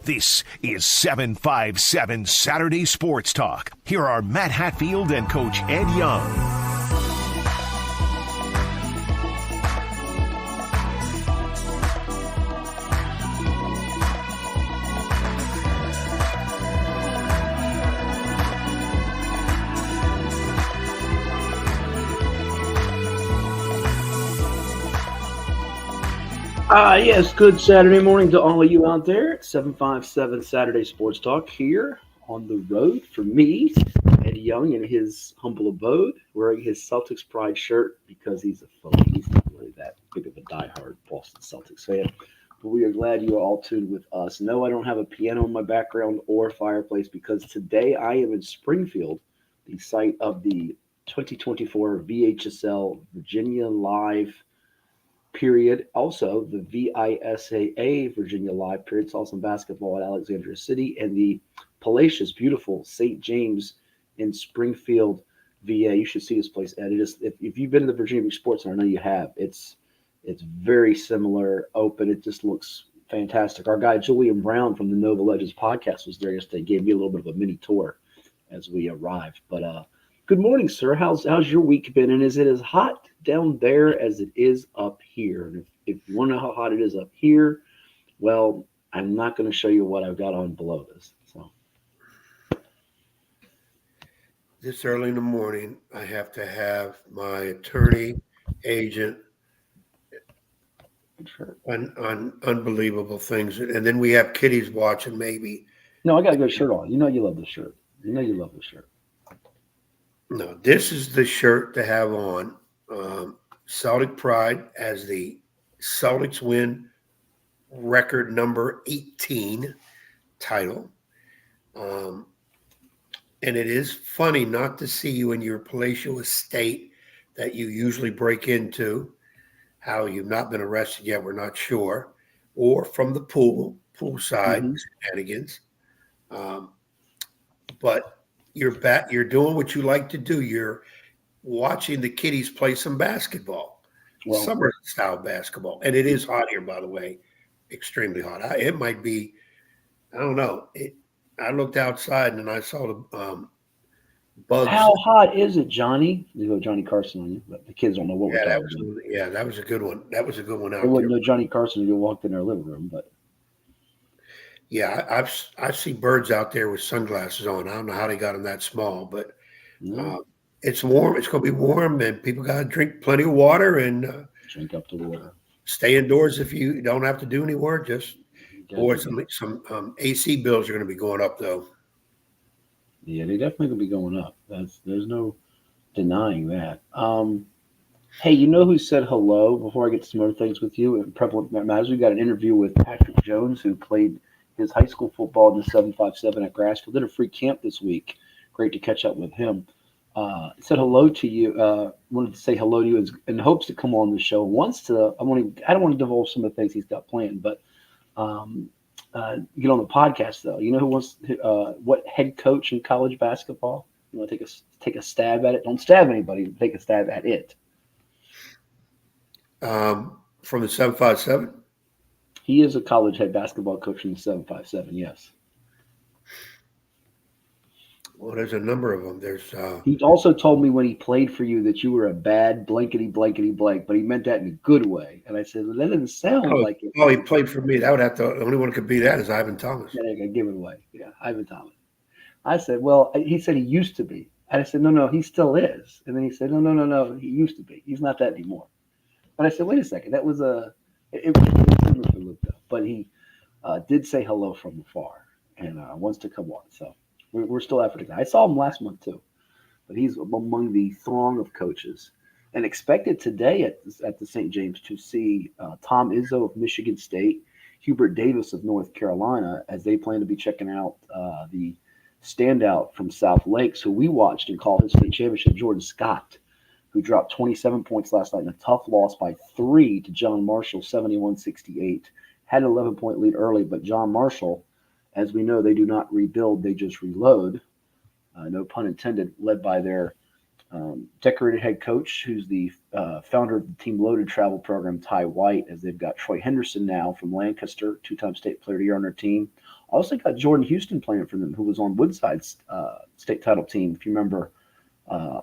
This is 757 Saturday Sports Talk. Here are Matt Hatfield and Coach Ed Young. Yes, good Saturday morning to all of you out there at 757 Saturday Sports Talk here on the road for me, Ed Young, in his humble abode, wearing his Celtics Pride shirt because he's a phony. He's not really that big of a diehard Boston Celtics fan. But we are glad you are all tuned with us. No, I don't have a piano in my background or fireplace because today I am in Springfield, the site of the 2024 VHSL Virginia Live period. Also, the VISAA Virginia Live period. Saw some basketball at Alexandria City and the palatial, beautiful St. James in Springfield, VA. You should see this place, Ed. It is, if you've been to the Virginia Beach Sports Center, I know you have. It's very similar, open. It just looks fantastic. Our guy Julian Brown from the Nova Legends podcast was there yesterday. Gave me a little bit of a mini tour as we arrived. But good morning, sir. How's your week been? And is it as hot down there as it is up here? And if you want to know how hot it is up here, well, I'm not going to show you what I've got on below this. So this early in the morning, I have to have my attorney, agent, on unbelievable things. And then we have kiddies watching maybe. No, I got a good shirt on. You know you love this shirt. You know you love this shirt. No, this is the shirt to have on. Celtic Pride as the Celtics win record number 18 title. And it is funny not to see you in your palatial estate that you usually break into. How you've not been arrested yet, we're not sure. Or from the poolside shenanigans. But you're doing what you like to do. You're watching the kiddies play some basketball, summer style basketball. And it is hot here, by the way, extremely hot. It might be, I don't know. I looked outside and I saw the bugs. How hot is it, Johnny? You go Johnny Carson on you, but the kids don't know what we're talking about. Yeah, that was a good one. That was a good one out there. They wouldn't know Johnny Carson if you walked in their living room, but. Yeah, I see birds out there with sunglasses on. I don't know how they got them that small, but it's warm. It's going to be warm, and people got to drink plenty of water and drink up the water. Stay indoors if you don't have to do any work. Just some AC bills are going to be going up, though. Yeah, they definitely going to be going up. There's no denying that. Hey, you know who said hello before I get to some other things with you? In Prevalent Matters, we got an interview with Patrick Jones, who played his high school football in the 757 at Grassfield. Did a free camp this week. Great to catch up with him. Said hello to you. Wanted to say hello to you in hopes to come on the show. I don't want to divulge some of the things he's got planned, but get on the podcast though. You know who wants what head coach in college basketball? You want to take a stab at it? Don't stab anybody. But take a stab at it. From the 757. He is a college head basketball coach in the 757, yes. Well, there's a number of them. He also told me when he played for you that you were a bad blankety blank, but he meant that in a good way. And I said, well, that doesn't sound like it. Oh, he played for me. That would have to. The only one who could be that is Ivan Thomas. Yeah, I give it away. Yeah, Ivan Thomas. I said, well, he said he used to be. And I said, no, he still is. And then he said, no, he used to be. He's not that anymore. But I said, wait a second. That was it was looked up. But he did say hello from afar and wants to come on. So we're still after the guy. I saw him last month too, but he's among the throng of coaches and expected today at the St. James to see Tom Izzo of Michigan State, Hubert Davis of North Carolina, as they plan to be checking out the standout from South Lakes, who we watched and called his state championship, Jordan Scott, who dropped 27 points last night in a tough loss by 3 to John Marshall, 71-68. Had an 11-point lead early, but John Marshall, as we know, they do not rebuild, they just reload. No pun intended, led by their Decorated head coach, who's the founder of the Team Loaded travel program, Ty White, as they've got Troy Henderson now from Lancaster, two-time state player of the year on their team. Also got Jordan Houston playing for them, who was on Woodside's state title team, if you remember,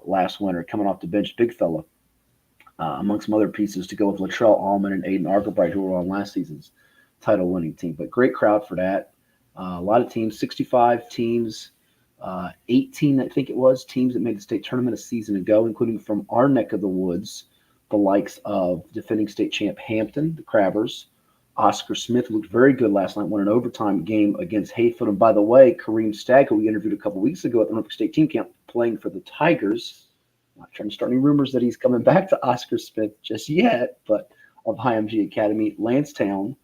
last winter, coming off the bench, big fella, among some other pieces to go with Latrell Allman and Aiden Argabright, who were on last season's title-winning team. But great crowd for that. A lot of teams, 65 teams, 18, I think it was, teams that made the state tournament a season ago, including from our neck of the woods, the likes of defending state champ Hampton, the Crabbers. Oscar Smith looked very good last night, won an overtime game against Hatfield. And by the way, Kareem Stagg, who we interviewed a couple weeks ago at the Olympic State Team Camp, playing for the Tigers. Not trying to start any rumors that he's coming back to Oscar Smith just yet, but of High MG Academy. Lansdowne,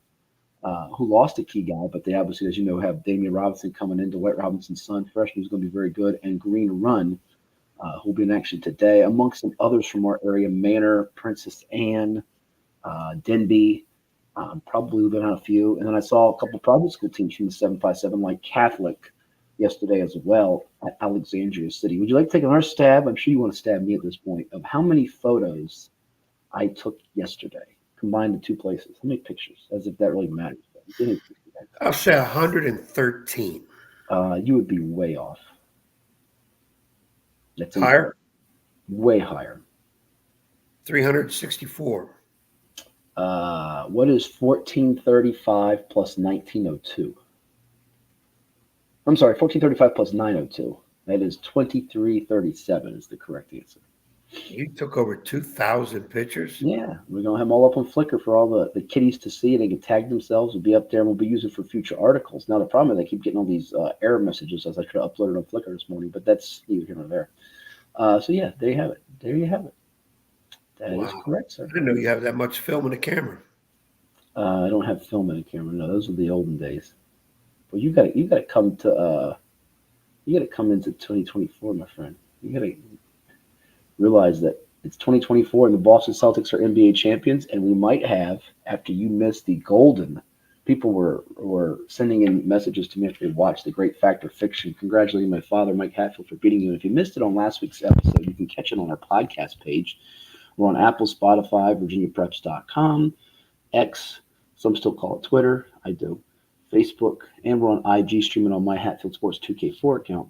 who lost a key guy, but they obviously, as you know, have Damian Robinson coming into Dwight Robinson's son, freshman, who's going to be very good, and Green Run, who will be in action today, amongst some others from our area, Manor, Princess Anne, Denby, probably leaving out a few. And then I saw a couple of private school teams from the 757, like Catholic, yesterday as well at Alexandria City. Would you like to take another stab? I'm sure you want to stab me at this point, of how many photos I took yesterday, combined the two places. How many pictures? As if that really matters. I'll say 113. You would be way off. That's Higher? Way higher. 364. What is 1435 plus 1902? I'm sorry, 1435 plus 902. That is 2337 is the correct answer. You took over 2,000 pictures? Yeah, we're going to have them all up on Flickr for all the kiddies to see. They can tag themselves and be up there, and we'll be using for future articles. Now, the problem is I keep getting all these error messages as I try to upload it on Flickr this morning, but that's neither here nor there. So, yeah, there you have it. There you have it. That is correct, sir. I didn't know you have that much film in the camera. I don't have film in the camera. No, those are the olden days. But you got to come to you got to come into 2024, my friend. You got to realize that it's 2024 and the Boston Celtics are NBA champions, and we might have, after you missed the golden, people were sending in messages to me after they watched the Great Fact or Fiction, congratulating my father, Mike Hatfield, for beating you. And if you missed it on last week's episode, you can catch it on our podcast page. We're on Apple, Spotify, VirginiaPreps.com, X, some still call it Twitter, I do, Facebook, and we're on IG streaming on my Hatfield Sports 2K4 account.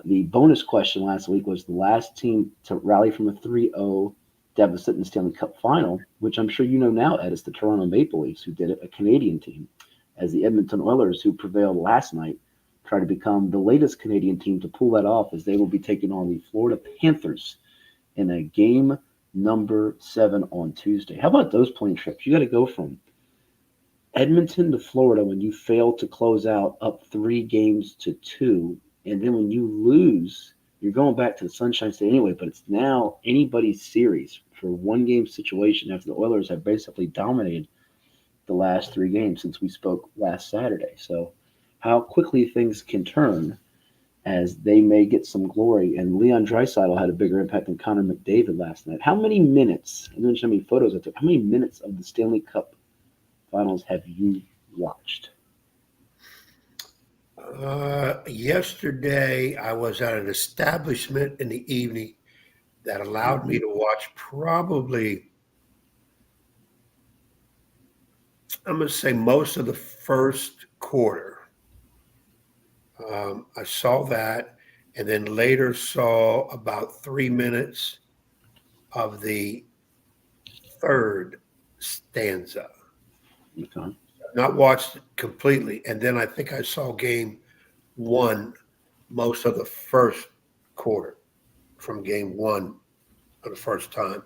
The bonus question last week was the last team to rally from a 3-0 deficit in the Stanley Cup final, which I'm sure you know now, Ed, is the Toronto Maple Leafs, who did it, a Canadian team, as the Edmonton Oilers, who prevailed last night, try to become the latest Canadian team to pull that off, as they will be taking on the Florida Panthers in a game number 7 on Tuesday. How about those plane trips? You got to go from Edmonton to Florida when you fail to close out up 3-2, and then when you lose, you're going back to the Sunshine State anyway, but it's now anybody's series for a one-game situation after the Oilers have basically dominated the last 3 games since we spoke last Saturday. So how quickly things can turn as they may get some glory. And Leon Draisaitl had a bigger impact than Connor McDavid last night. How many minutes, I don't know how many photos I took, how many minutes of the Stanley Cup Finals have you watched? Yesterday, I was at an establishment in the evening that allowed me to watch probably, I'm going to say, most of the first quarter. I saw that, and then later saw about 3 minutes of the third stanza. Okay. Not watched it completely, and then I think I saw game 1 most of the first quarter from game 1 for the first time.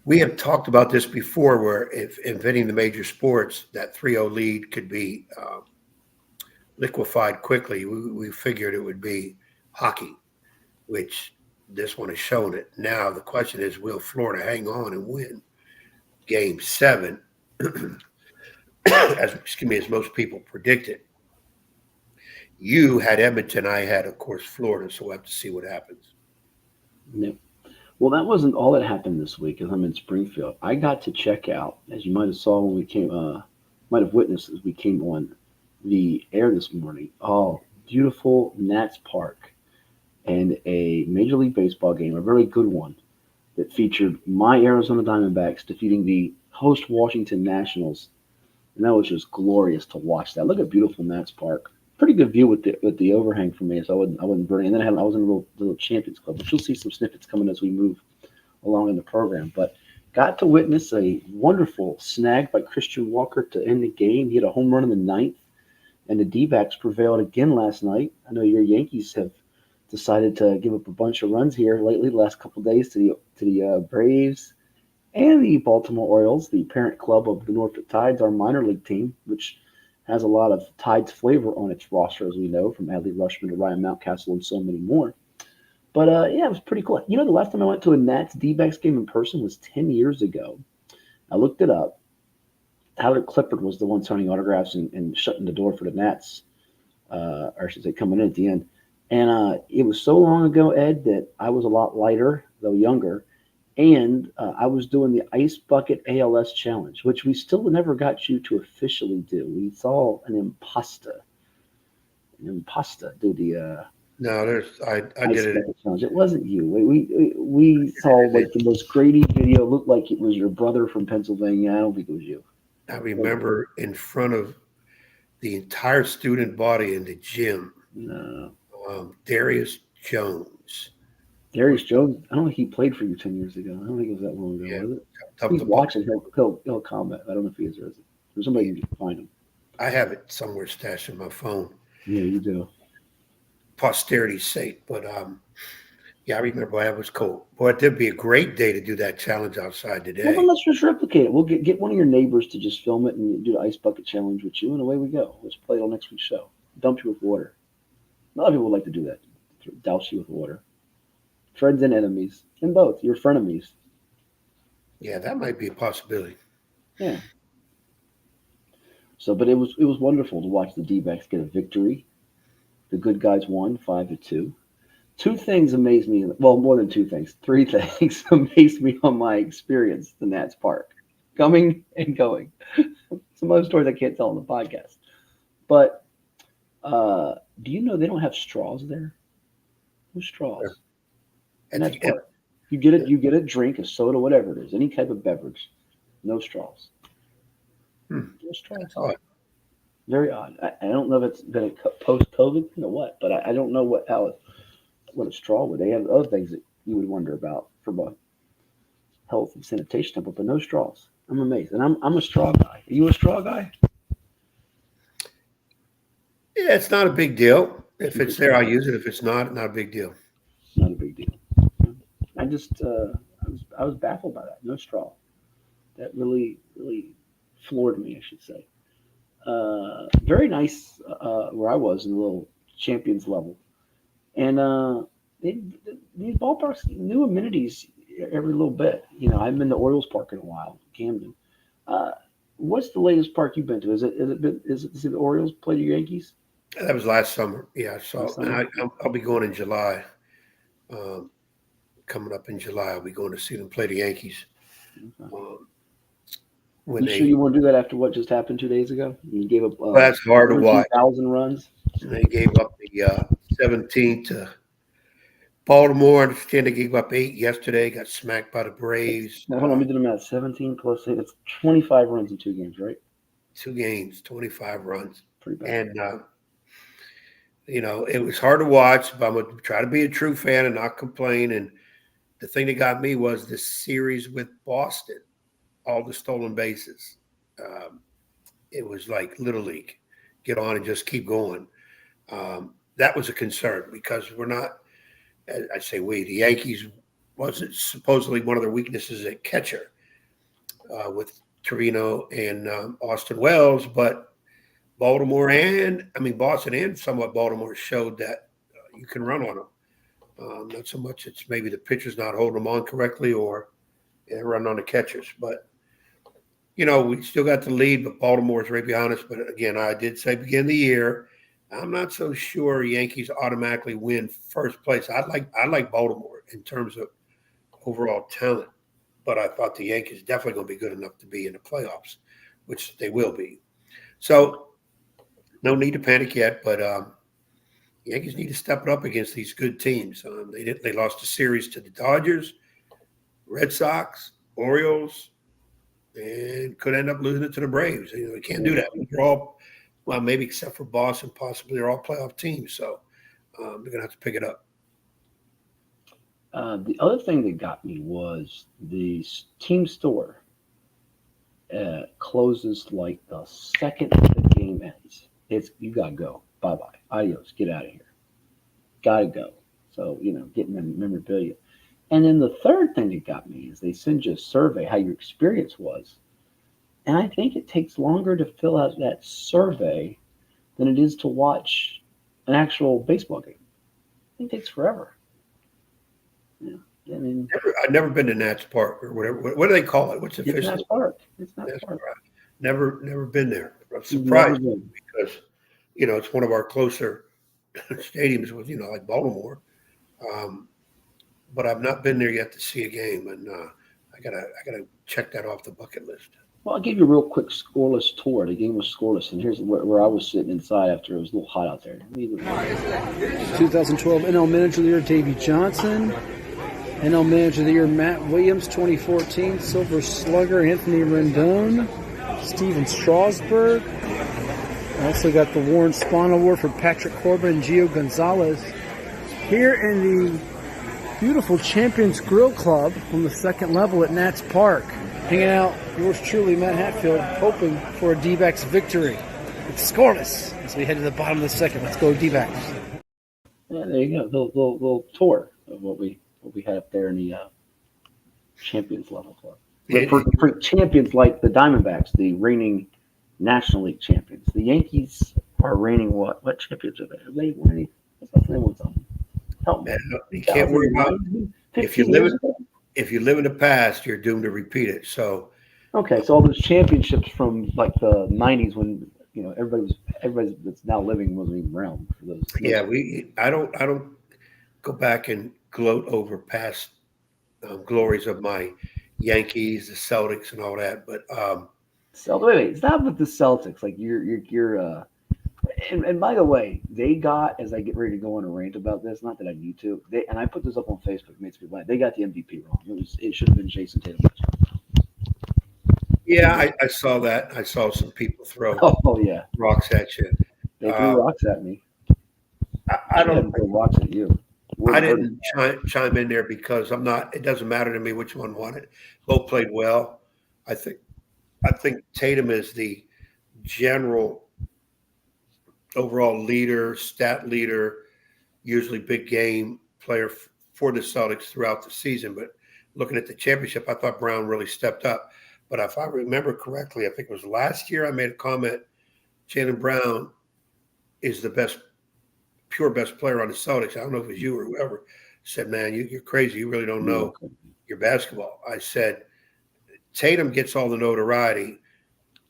We have talked about this before, where if inventing the major sports, that 3-0 lead could be liquefied quickly. We figured it would be hockey, which this one has shown it. Now the question is, will Florida hang on and win game 7, as most people predicted? You had Edmonton, I had, of course, Florida, so we'll have to see what happens. Yep. Well, that wasn't all that happened this week as I'm in Springfield. I got to check out, as you might have saw when we came, might have witnessed as we came on the air this morning. Oh, beautiful Nats Park and a Major League Baseball game, a very good one, that featured my Arizona Diamondbacks defeating the host Washington Nationals. And that was just glorious to watch that. Look at beautiful Nats Park. Pretty good view with the overhang for me, so I wasn't burning. And then I was in a little Champions Club, but you'll see some snippets coming as we move along in the program. But got to witness a wonderful snag by Christian Walker to end the game. He had a home run in the ninth, and the D-backs prevailed again last night. I know your Yankees have decided to give up a bunch of runs here lately, the last couple of days, to the Braves and the Baltimore Orioles, the parent club of the Norfolk Tides, our minor league team, which has a lot of Tides flavor on its roster, as we know, from Adley Rushman to Ryan Mountcastle and so many more. But, yeah, it was pretty cool. You know, the last time I went to a Nats D-backs game in person was 10 years ago. I looked it up. Tyler Clippard was the one signing autographs and shutting the door for the Nats, or I should say coming in at the end. And it was so long ago, Ed, that I was a lot lighter, though younger, and I was doing the Ice Bucket ALS Challenge, which we still never got you to officially do. We saw an impasta do the No, I Ice did it. Bucket Challenge. It wasn't you. We saw like the most grainy video. It looked like it was your brother from Pennsylvania. I don't think it was you. I remember in front of the entire student body in the gym, No. Darius Jones. Darius Jones, I don't think he played for you 10 years ago. I don't think it was that long ago, Yeah, was it? Top He's the watching. He'll comment. I don't know if he is or isn't. There's somebody can find him. I have it somewhere stashed in my phone. Yeah, you do. Posterity's sake, but yeah, I remember that was cool. Boy, it'd be a great day to do that challenge outside today. Well, then let's just replicate it. We'll get one of your neighbors to just film it and do the Ice Bucket Challenge with you, and away we go. Let's play it on next week's show. Dump you with water. A lot of people would like to do that. Douse you with water. Friends and enemies, and both. Your frenemies. Yeah, that might be a possibility. Yeah. So, but it was wonderful to watch the D-backs get a victory. The good guys won 5-2. Two things amazed me. Well, more than two things. Three things amazed me on my experience at the Nats Park, coming and going. Some other stories I can't tell on the podcast. But do you know they don't have straws there? No straws. And that's what you get it. You get a drink, a soda, whatever it is, any type of beverage. No straws. No straws. That's odd. Very odd. I don't know if it's been a post-COVID, what, but I don't know what a straw would. They have other things that you would wonder about from a health and sanitation standpoint, but no straws. I'm amazed, and I'm a straw guy. Are you a straw guy? Yeah, it's not a big deal. If it's there, I'll use it. If it's not a big deal. Not a big deal. I just I was baffled by that. No straw. That really floored me, I should say. Very nice where I was in the little Champions level, and these ballparks, new amenities every little bit. I haven't been to Orioles Park in a while, Camden. What's the latest park you've been to? Is it the Orioles play the Yankees? That was last summer. Yeah, so and I'll be going in July. Coming up in July, I'll be going to see them play the Yankees. Okay. Sure you want to do that after what just happened 2 days ago? You gave up. That's hard to watch. 1,000 runs. And they gave up the 17 to Baltimore. I understand they gave up 8 yesterday. Got smacked by the Braves. Now, hold on, let me do the math. 17 plus 8. That's 25 runs in 2 games, right? 2 games, 25 runs. Pretty bad. And it was hard to watch, but I'm going to try to be a true fan and not complain. And the thing that got me was this series with Boston, all the stolen bases. It was like Little League. Get on and just keep going. That was a concern because we're not, I say we, the Yankees wasn't supposedly one of their weaknesses at catcher with Trevino and Austin Wells, but Boston and somewhat Baltimore showed that you can run on them. Not so much it's maybe the pitcher's not holding them on correctly or run on the catchers. But, we still got the lead, but Baltimore's right behind us. But, again, I did say beginning of the year, I'm not so sure Yankees automatically win first place. I like Baltimore in terms of overall talent, but I thought the Yankees definitely going to be good enough to be in the playoffs, which they will be. So no need to panic yet, but Yankees need to step it up against these good teams. They lost a series to the Dodgers, Red Sox, Orioles, and could end up losing it to the Braves. They can't do that. They're all, well, maybe except for Boston, possibly they're all playoff teams. So they're going to have to pick it up. The other thing that got me was the team store closes like the second the game ends. You got to go. Bye-bye. Adios. Get out of here. Got to go. So, getting them memorabilia. And then the third thing that got me is they send you a survey how your experience was. And I think it takes longer to fill out that survey than it is to watch an actual baseball game. I think it takes forever. Yeah. I mean, I've never been to Nats Park or whatever. What do they call it? What's the official? Nats Park. It's Nats Park. Never been there. I'm surprised because, it's one of our closer stadiums with, like Baltimore. But I've not been there yet to see a game, and I gotta check that off the bucket list. Well, I'll give you a real quick scoreless tour. The game was scoreless, and here's where I was sitting inside after it was a little hot out there. 2012 NL Manager of the Year, Davey Johnson. NL Manager of the Year, Matt Williams. 2014 Silver Slugger, Anthony Rendon. Steven Strasburg. Also got the Warren Spahn Award for Patrick Corbin and Gio Gonzalez. Here in the beautiful Champions Grill Club on the second level at Nats Park. Hanging out, yours truly, Matt Hatfield, hoping for a D-backs victory. It's scoreless as we head to the bottom of the second. Let's go D-backs. Yeah, there you go. Little tour of what we had up there in the Champions level club. But for champions like the Diamondbacks, the reigning National League champions, the Yankees are reigning what champions are they? Are they winning? What's the name of them? Help me. Man, you can't worry about if you live in the past, you're doomed to repeat it. So, okay, so all those championships from like the '90s when everybody that's now living wasn't even around for those. Yeah, I don't go back and gloat over past glories of my Yankees, the Celtics, and all that. But wait, it's not with the Celtics. Like you're. And by the way, they got, as I get ready to go on a rant about this, not that I need to, and I put this up on Facebook, makes me laugh. They got the MVP wrong. It should have been Jason Tatum. Yeah, I saw that. I saw some people throw rocks at you. They threw rocks at me. I don't throw rocks at you. I didn't chime in there because I'm not. It doesn't matter to me which one won it. Both played well. I think Tatum is the general overall leader, stat leader, usually big game player for the Celtics throughout the season. But looking at the championship, I thought Brown really stepped up. But if I remember correctly, I think it was last year I made a comment, Jaylen Brown is the pure best player on the Celtics. I don't know if it was you or whoever said, man, you're crazy. You really don't know your basketball. I said, Tatum gets all the notoriety,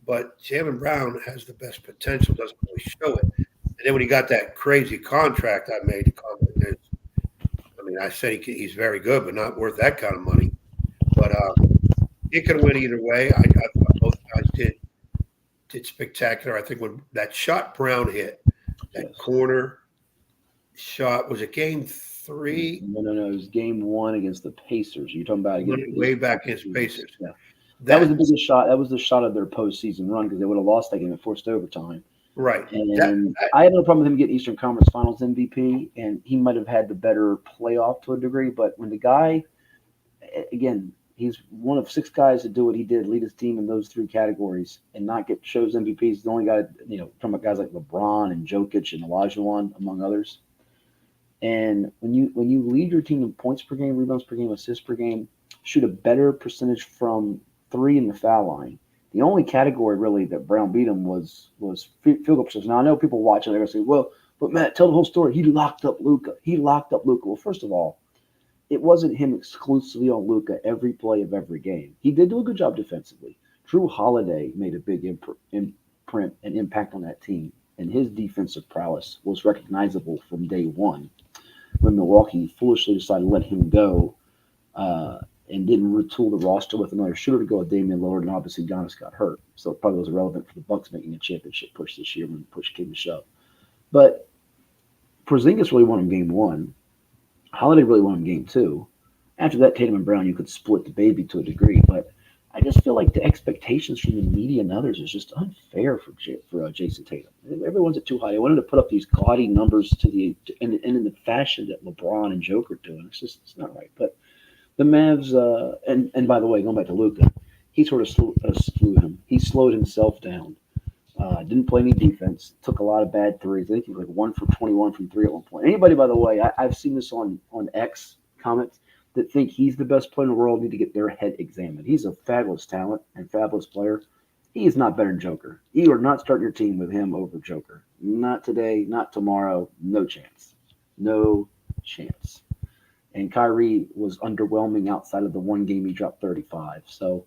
but Jaylen Brown has the best potential, doesn't really show it. And then when he got that crazy contract, I made the comment. I said he's very good, but not worth that kind of money. But it could win either way. I thought both guys did spectacular. I think when that shot Brown hit, that corner shot, was it game 3? No. It was game 1 against the Pacers. You're talking about way back against Pacers. Yeah. That was the biggest shot. That was the shot of their postseason run because they would have lost that game at forced overtime. Right. And I had no problem with him getting Eastern Conference Finals MVP, and he might have had the better playoff to a degree. But when the guy, again, he's one of 6 guys to do what he did, lead his team in those 3 categories, and not get shows MVP. He's the only guy, talking about guys like LeBron and Jokic and Olajuwon, among others. And when you lead your team in points per game, rebounds per game, assists per game, shoot a better percentage from 3 in the foul line. The only category really that Brown beat him was field goal percentage. Now I know people watching, they're gonna say, "Well, but Matt, tell the whole story. He locked up Luka. Well, first of all, it wasn't him exclusively on Luka every play of every game. He did do a good job defensively. Drew Holiday made a big imprint and impact on that team, and his defensive prowess was recognizable from day one. When Milwaukee foolishly decided to let him go. And didn't retool the roster with another shooter to go with Damian Lillard, and obviously Giannis got hurt. So it probably was irrelevant for the Bucks making a championship push this year when push came to shove. But Porzingis really won him game one. Holiday really won him game two. After that, Tatum and Brown, you could split the baby to a degree, but I just feel like the expectations from the media and others is just unfair for Jason Tatum. Everyone's at too high. They wanted to put up these gaudy numbers and in the fashion that LeBron and Joker do, and it's not right. But the Mavs, and by the way, going back to Luka, he sort of slew him. He slowed himself down. Didn't play any defense. Took a lot of bad threes. I think he was like 1 for 21 from three at one point. Anybody, by the way, I've seen this on X comments that think he's the best player in the world need to get their head examined. He's a fabulous talent and fabulous player. He is not better than Joker. You are not starting your team with him over Joker. Not today, not tomorrow. No chance. No chance. And Kyrie was underwhelming outside of the one game he dropped 35. So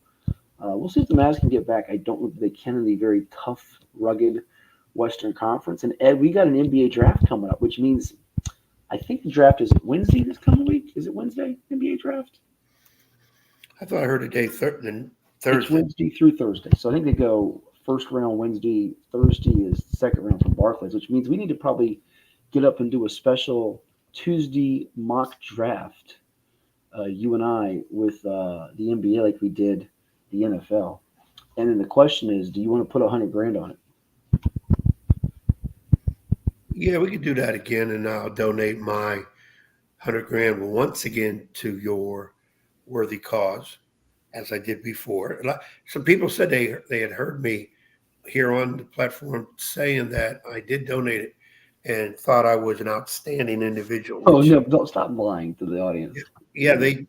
we'll see if the Mavs can get back. I don't know if they can in the very tough, rugged Western Conference. And Ed, we got an NBA draft coming up, which means I think the draft is Wednesday this coming week. Is it Wednesday, NBA draft? I thought I heard a day Thursday. It's Wednesday through Thursday. So I think they go first round Wednesday. Thursday is the second round from Barclays, which means we need to probably get up and do a special Tuesday mock draft, you and I, with the NBA like we did the NFL. And then the question is, do you want to put $100,000 on it? Yeah, we could do that again, and I'll donate my $100,000 once again to your worthy cause, as I did before. Some people said they had heard me here on the platform saying that I did donate it and thought I was an outstanding individual. Oh, no, don't stop lying to the audience. Yeah, I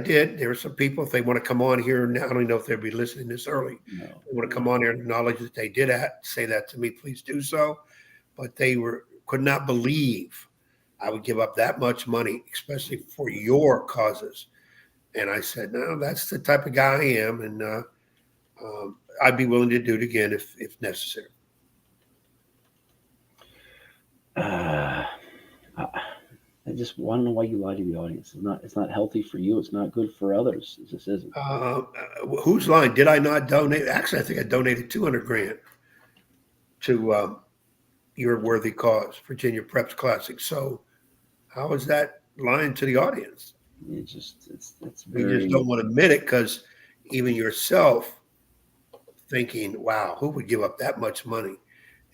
did. There were some people, if they want to come on here now, I don't even know if they'll be listening this early. No. They want to come on here and acknowledge that they did say that to me, please do so. But they could not believe I would give up that much money, especially for your causes. And I said, no, that's the type of guy I am, and I'd be willing to do it again if necessary. I just want to know why you lie to the audience. It's not healthy for you. It's not good for others. It just isn't. Whose line? Did I not donate? Actually, I think I donated $200,000 to your worthy cause, Virginia Preps Classic. So how is that lying to the audience? It's You just don't want to admit it, because even yourself thinking, wow, who would give up that much money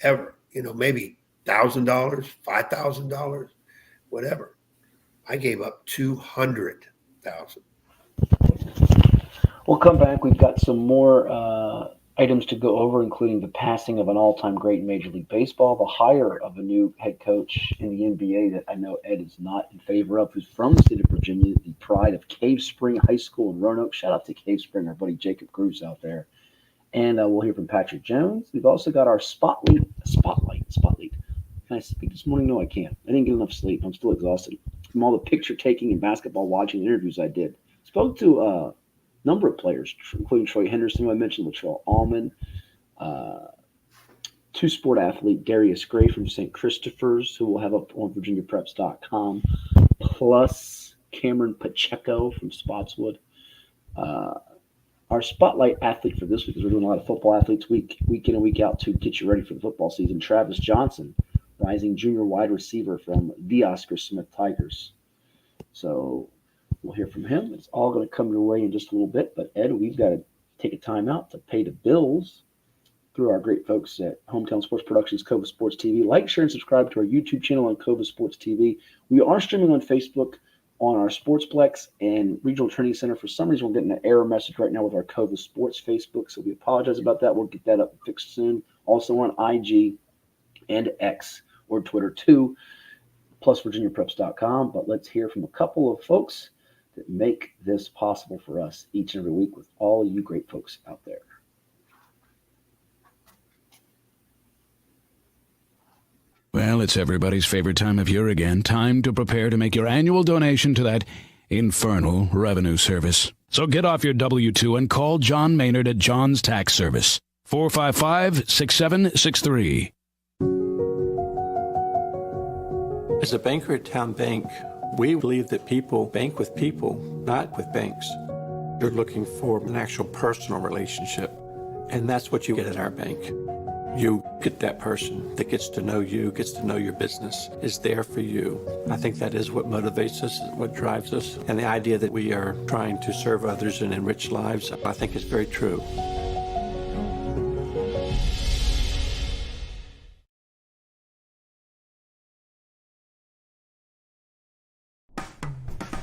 ever? Maybe $1,000, $5,000, whatever. I gave up $200,000. We'll come back. We've got some more items to go over, including the passing of an all-time great in Major League Baseball, the hire of a new head coach in the NBA that I know Ed is not in favor of, who's from the state of Virginia, the pride of Cave Spring High School in Roanoke. Shout out to Cave Spring, our buddy Jacob Cruz out there. And we'll hear from Patrick Jones. We've also got our spotlight. Can I speak this morning? No, I can't. I didn't get enough sleep. I'm still exhausted from all the picture taking and basketball watching interviews I did. Spoke to a number of players, including Troy Henderson, who I mentioned, Latrell Allman, two-sport athlete Darius Gray from St. Christopher's, who we'll have up on VirginiaPreps.com, plus Cameron Pacheco from Spotswood. Our spotlight athlete for this week, because we're doing a lot of football athletes week in and week out to get you ready for the football season, Travis Johnson, rising junior wide receiver from the Oscar Smith Tigers. So we'll hear from him. It's all going to come your way in just a little bit. But, Ed, we've got to take a time out to pay the bills through our great folks at Hometown Sports Productions, Cova Sports TV. Like, share, and subscribe to our YouTube channel on Cova Sports TV. We are streaming on Facebook on our Sportsplex and Regional Training Center. For some reason, we're getting an error message right now with our Cova Sports Facebook, so we apologize about that. We'll get that up and fixed soon. Also on IG and X, or Twitter too, plus VirginiaPreps.com. But let's hear from a couple of folks that make this possible for us each and every week with all of you great folks out there. Well, it's everybody's favorite time of year again. Time to prepare to make your annual donation to that infernal revenue service. So get off your W-2 and call John Maynard at John's Tax Service. 455-6763. As a banker at Town Bank, we believe that people bank with people, not with banks. You're looking for an actual personal relationship, and that's what you get at our bank. You get that person that gets to know you, gets to know your business, is there for you. I think that is what motivates us, what drives us. And the idea that we are trying to serve others and enrich lives, I think is very true.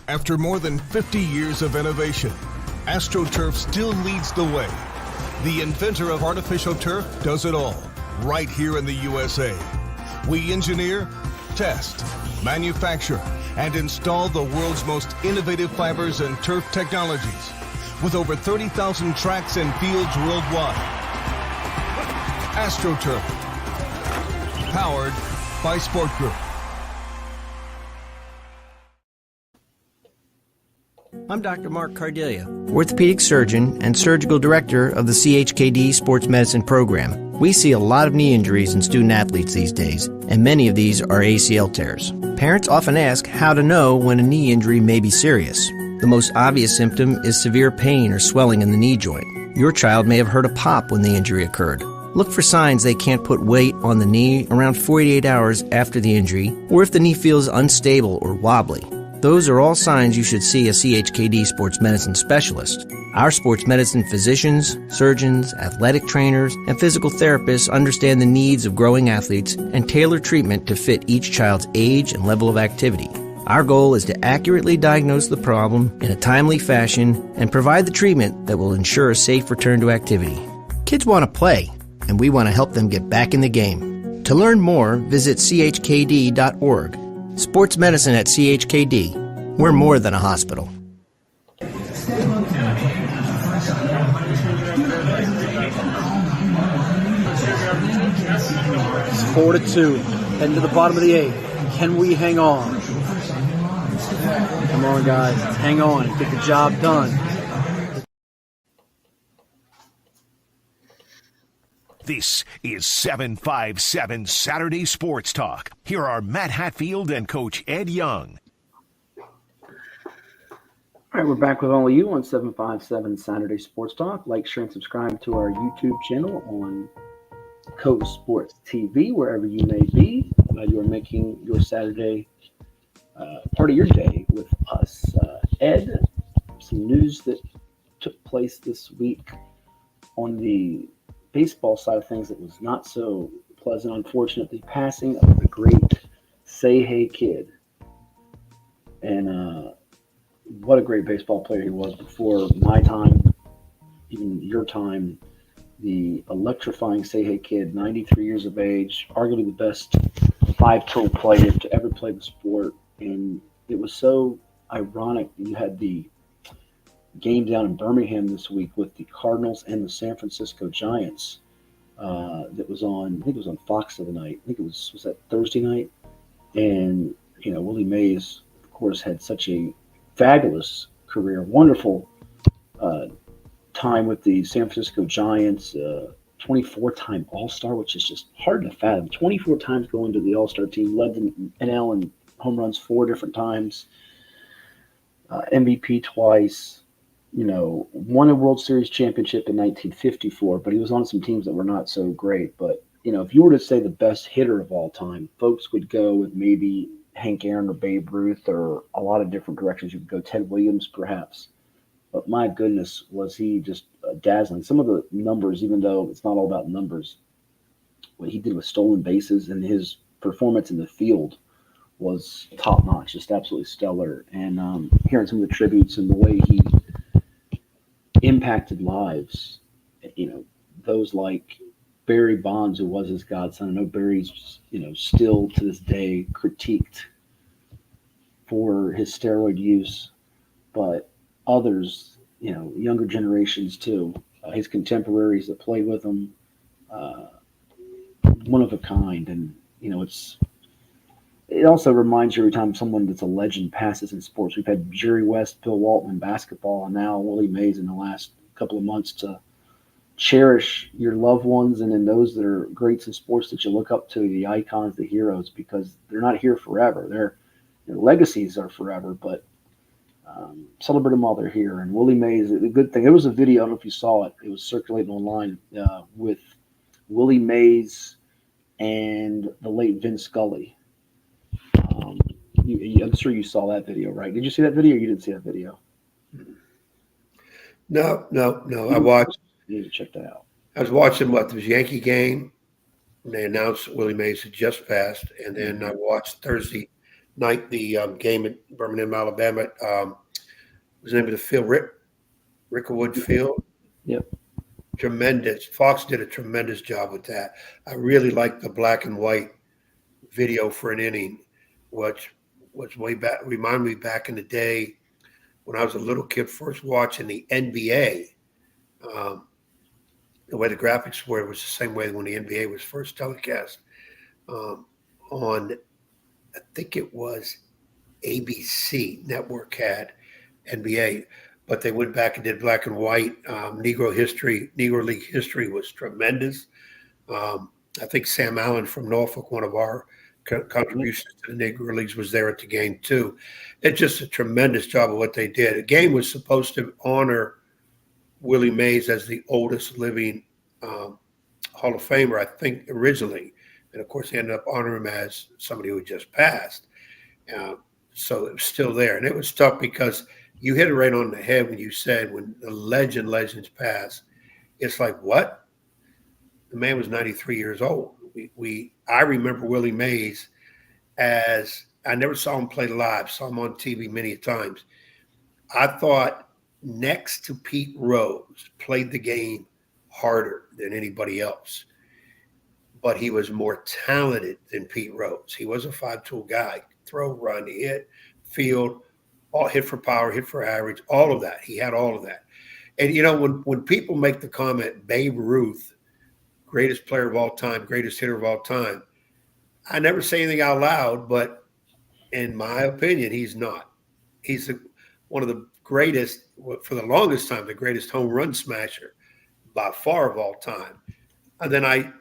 After more than 50 years of innovation, AstroTurf still leads the way. The inventor of artificial turf does it all, right here in the USA. We engineer, test, manufacture, and install the world's most innovative fibers and turf technologies, with over 30,000 tracks and fields worldwide. AstroTurf, powered by Sport Group. I'm Dr. Mark Cardelia, orthopedic surgeon and surgical director of the CHKD Sports Medicine Program. We see a lot of knee injuries in student athletes these days, and many of these are ACL tears. Parents often ask how to know when a knee injury may be serious. The most obvious symptom is severe pain or swelling in the knee joint. Your child may have heard a pop when the injury occurred. Look for signs they can't put weight on the knee around 48 hours after the injury, or if the knee feels unstable or wobbly. Those are all signs you should see a CHKD sports medicine specialist. Our sports medicine physicians, surgeons, athletic trainers, and physical therapists understand the needs of growing athletes and tailor treatment to fit each child's age and level of activity. Our goal is to accurately diagnose the problem in a timely fashion and provide the treatment that will ensure a safe return to activity. Kids want to play, and we want to help them get back in the game. To learn more, visit chkd.org. Sports medicine at CHKD. We're more than a hospital. It's 4-2. Heading to the bottom of the 8th. Can we hang on? Come on, guys. Let's hang on and get the job done. This is 757 Saturday Sports Talk. Here are Matt Hatfield and Coach Ed Young. All right, we're back with all of you on 757 Saturday Sports Talk. Like, share, and subscribe to our YouTube channel on Coast Sports TV, wherever you may be. Glad you are making your Saturday part of your day with us. Ed, some news that took place this week on the baseball side of things that was not so pleasant. Unfortunately, passing of the great Say Hey Kid. And what a great baseball player he was before my time, even your time. The electrifying Say Hey Kid, 93 years of age, arguably the best five-tool player to ever play the sport. And it was so ironic. You had the game down in Birmingham this week with the Cardinals and the San Francisco Giants. That was on, I think it was on Fox the other night. I think it was that Thursday night? And, you know, Willie Mays, of course, had such a fabulous career, wonderful time with the San Francisco Giants, 24-time All-Star, which is just hard to fathom. 24 times going to the All-Star team, led the NL in home runs 4 different times, MVP twice. You know, won a World Series championship in 1954, but he was on some teams that were not so great. But, you know, if you were to say the best hitter of all time, folks would go with maybe Hank Aaron or Babe Ruth or a lot of different directions. You could go Ted Williams, perhaps. But my goodness, was he just dazzling. Some of the numbers, even though it's not all about numbers, what he did with stolen bases and his performance in the field was top-notch, just absolutely stellar. And hearing some of the tributes and the way he impacted lives, you know, those like Barry Bonds, who was his godson. I know Barry's, you know, still to this day critiqued for his steroid use, but others, you know, younger generations too, his contemporaries that played with him, one of a kind. And, you know, it also reminds you every time someone that's a legend passes in sports. We've had Jerry West, Bill Walton in basketball, and now Willie Mays in the last couple of months, to cherish your loved ones and then those that are greats in sports that you look up to, the icons, the heroes, because they're not here forever. Their legacies are forever, but celebrate them while they're here. And Willie Mays, the good thing, there was a video, I don't know if you saw it, it was circulating online with Willie Mays and the late Vince Scully. I'm sure you saw that video, right? Did you see that video or you didn't see that video? No. I watched. You need to check that out. I was watching the Yankee game, and they announced Willie Mays had just passed. And then I watched Thursday night the game at Birmingham, Alabama. Was the name of the field? Ricklewood Field. Yep. Tremendous. Fox did a tremendous job with that. I really liked the black and white video for an inning, which was way back. Remind me back in the day when I was a little kid, first watching the NBA. The way the graphics were was the same way when the NBA was first telecast on, I think it was ABC network had NBA, but they went back and did black and white. Negro League history was tremendous. I think Sam Allen from Norfolk, one of our contributions to the Negro Leagues, was there at the game too. It's just a tremendous job of what they did. The game was supposed to honor Willie Mays as the oldest living Hall of Famer, I think, originally. And, of course, they ended up honoring him as somebody who had just passed. So it was still there. And it was tough because you hit it right on the head when you said when the legends pass. It's like, what? The man was 93 years old. I remember Willie Mays as – I never saw him play live, saw him on TV many times. I thought next to Pete Rose, played the game harder than anybody else. But he was more talented than Pete Rose. He was a five-tool guy. Throw, run, hit, field, all hit for power, hit for average, all of that. He had all of that. And, you know, when people make the comment, Babe Ruth, greatest player of all time, greatest hitter of all time, I never say anything out loud, but in my opinion, he's not. He's one of the greatest, for the longest time, the greatest home run smasher by far of all time. And then I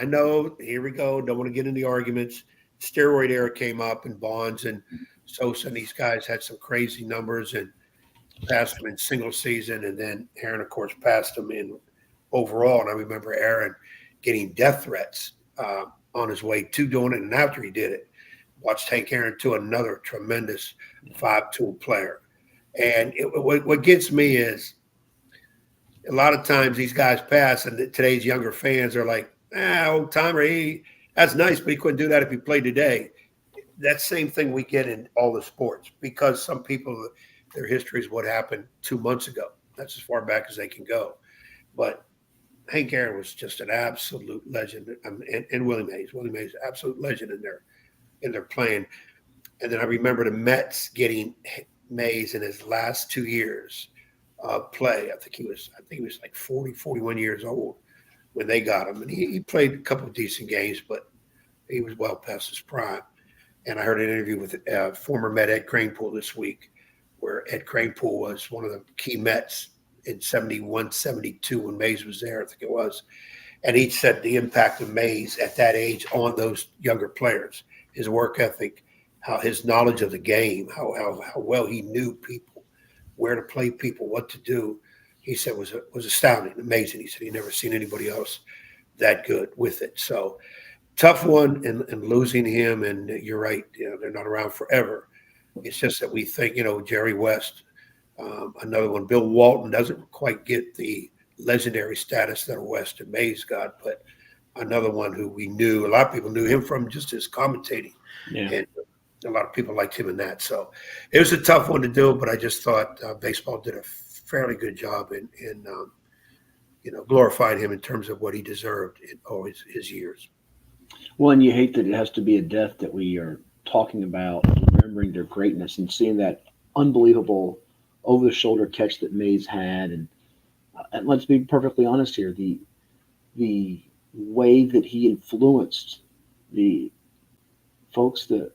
know, here we go, don't want to get into the arguments. Steroid era came up, and Bonds and Sosa and these guys had some crazy numbers and passed them in single season. And then Aaron, of course, passed them in overall. And I remember Aaron getting death threats on his way to doing it and after he did it. Watched Hank Aaron to another tremendous five-tool player. And what gets me is a lot of times these guys pass, and today's younger fans are like, old timer, that's nice, but he couldn't do that if he played today. That same thing we get in all the sports, because some people, their history is what happened 2 months ago. That's as far back as they can go. But Hank Aaron was just an absolute legend, and Willie Mays, absolute legend in their playing. And then I remember the Mets getting Mays in his last 2 years of play. I think he was like 40, 41 years old when they got him. And he played a couple of decent games, but he was well past his prime. And I heard an interview with former Met Ed Kranepool this week, where Ed Kranepool was one of the key Mets in 71, 72 when Mays was there, I think it was. And he said the impact of Mays at that age on those younger players, his work ethic, how his knowledge of the game, how well he knew people, where to play people, what to do, he said was astounding, amazing. He said he'd never seen anybody else that good with it. So tough one, and losing him, and you're right, they're not around forever. It's just that we think, Jerry West, another one, Bill Walton doesn't quite get the legendary status that West and Mays got, but another one who we knew, a lot of people knew him from just his commentating. Yeah. And a lot of people liked him in that. So it was a tough one to do, but I just thought baseball did a fairly good job in glorified him in terms of what he deserved in all his years. Well, and you hate that it has to be a death that we are talking about, remembering their greatness and seeing that unbelievable over-the-shoulder catch that Mays had. And let's be perfectly honest here, the way that he influenced the folks that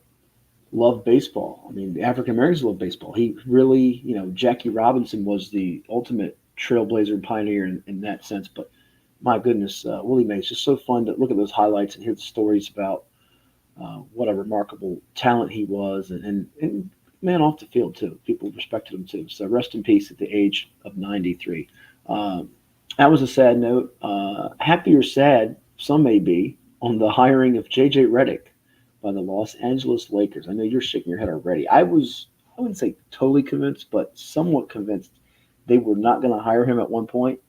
love baseball. I mean, the African Americans love baseball. He really, Jackie Robinson was the ultimate trailblazer and pioneer in that sense. But my goodness, Willie Mays, just so fun to look at those highlights and hear the stories about what a remarkable talent he was, and man off the field too. People respected him too. So rest in peace at the age of 93. That was a sad note. Happy or sad, some may be, on the hiring of J.J. Redick by the Los Angeles Lakers. I know you're shaking your head already. I wouldn't say totally convinced, but somewhat convinced they were not going to hire him at one point.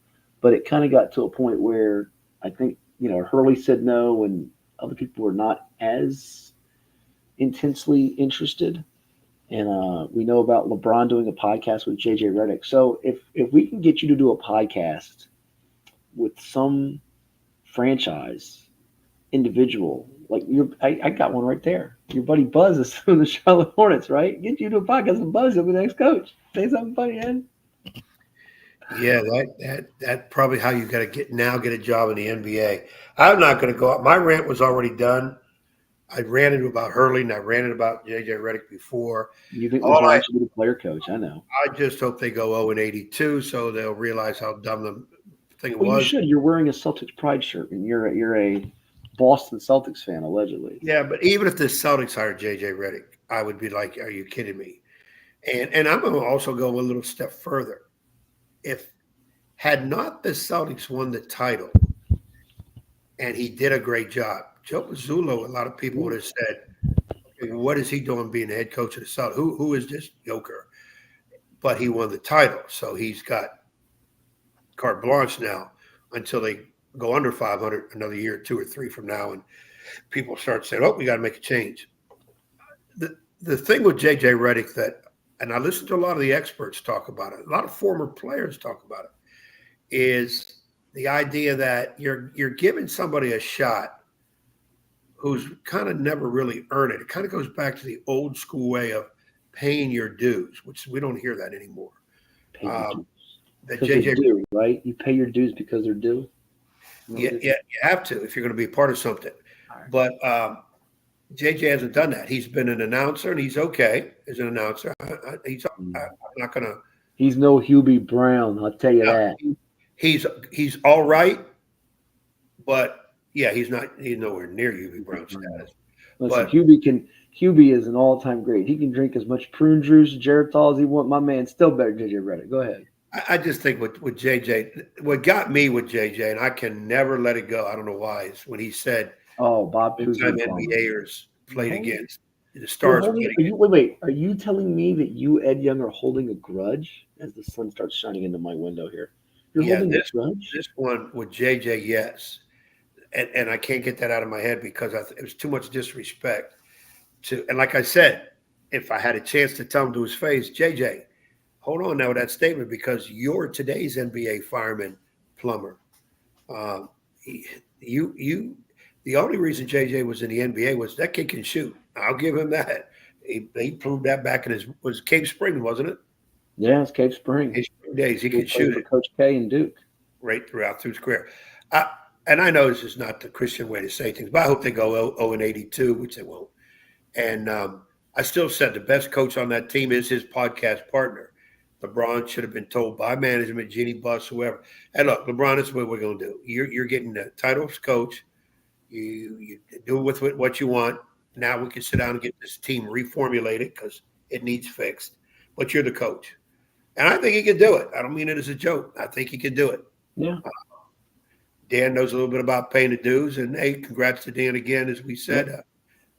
But it kind of got to a point where I think, Hurley said no and other people were not as intensely interested. And we know about LeBron doing a podcast with JJ Redick. So if we can get you to do a podcast with some franchise individual, like I got one right there. Your buddy Buzz is from the Charlotte Hornets, right? Get you to a podcast with Buzz, he'll be the next coach. Say something funny, Ed. Yeah, that's probably how you got to get a job in the NBA. I'm not going to go out. My rant was already done. I ranted about Hurley and I ranted about JJ Redick before. You think LeBron should be the player coach? I know. I just hope they go 0-82 so they'll realize how dumb the thing Well, was. you should. You're wearing a Celtics pride shirt, and you're a Boston Celtics fan, allegedly. Yeah, but even if the Celtics hired JJ Redick, I would be like, "Are you kidding me?" And I'm going to also go a little step further. If had not the Celtics won the title, and he did a great job, Joe Mazzulla, a lot of people would have said, okay, "What is he doing being the head coach of the Celtics? Who is this joker?" But he won the title, so he's got carte blanche now until they go under 500 another year, 2 or 3 from now, and people start saying, "Oh, we got to make a change." The thing with JJ Redick and I listen to a lot of the experts talk about it, a lot of former players talk about it, is the idea that you're giving somebody a shot who's kind of never really earned it. It kind of goes back to the old school way of paying your dues, which we don't hear that anymore. That JJ do, right? You pay your dues because they're due. Yeah, you have to if you're going to be a part of something. Right. But JJ hasn't done that. He's been an announcer, and he's okay as an announcer. I'm not going to. He's no Hubie Brown, I'll tell you that. He's all right, but yeah, he's nowhere near Hubie Brown status. Listen, Hubie is an all-time great. He can drink as much prune juice, Geritol as he wants. My man's still better than JJ Redick. Go ahead. I just think with JJ, what got me with JJ, and I can never let it go, I don't know why, is when he said, Bob time NBAers played against the stars. Wait. Are you telling me that you, Ed Young, are holding a grudge as the sun starts shining into my window here? You're holding a grudge? This one with JJ, yes. And I can't get that out of my head because it was too much disrespect. And like I said, if I had a chance to tell him to his face, JJ, hold on now with that statement because you're today's NBA fireman, plumber. The only reason JJ was in the NBA was that kid can shoot. I'll give him that. He proved that back in was Cave Spring, wasn't it? Yeah, it's Cave Spring. His days he could shoot it. Coach K and Duke. Right throughout through his career. And I know this is not the Christian way to say things, but I hope they go 0-82, which they won't. And I still said the best coach on that team is his podcast partner. LeBron should have been told by management, Jeannie Buss, whoever. Hey, look, LeBron, this is what we're going to do. You're getting the title as coach. You do with what you want. Now we can sit down and get this team reformulated because it needs fixed. But you're the coach. And I think he can do it. I don't mean it as a joke. I think he can do it. Yeah. Dan knows a little bit about paying the dues. And, hey, congrats to Dan again, as we said,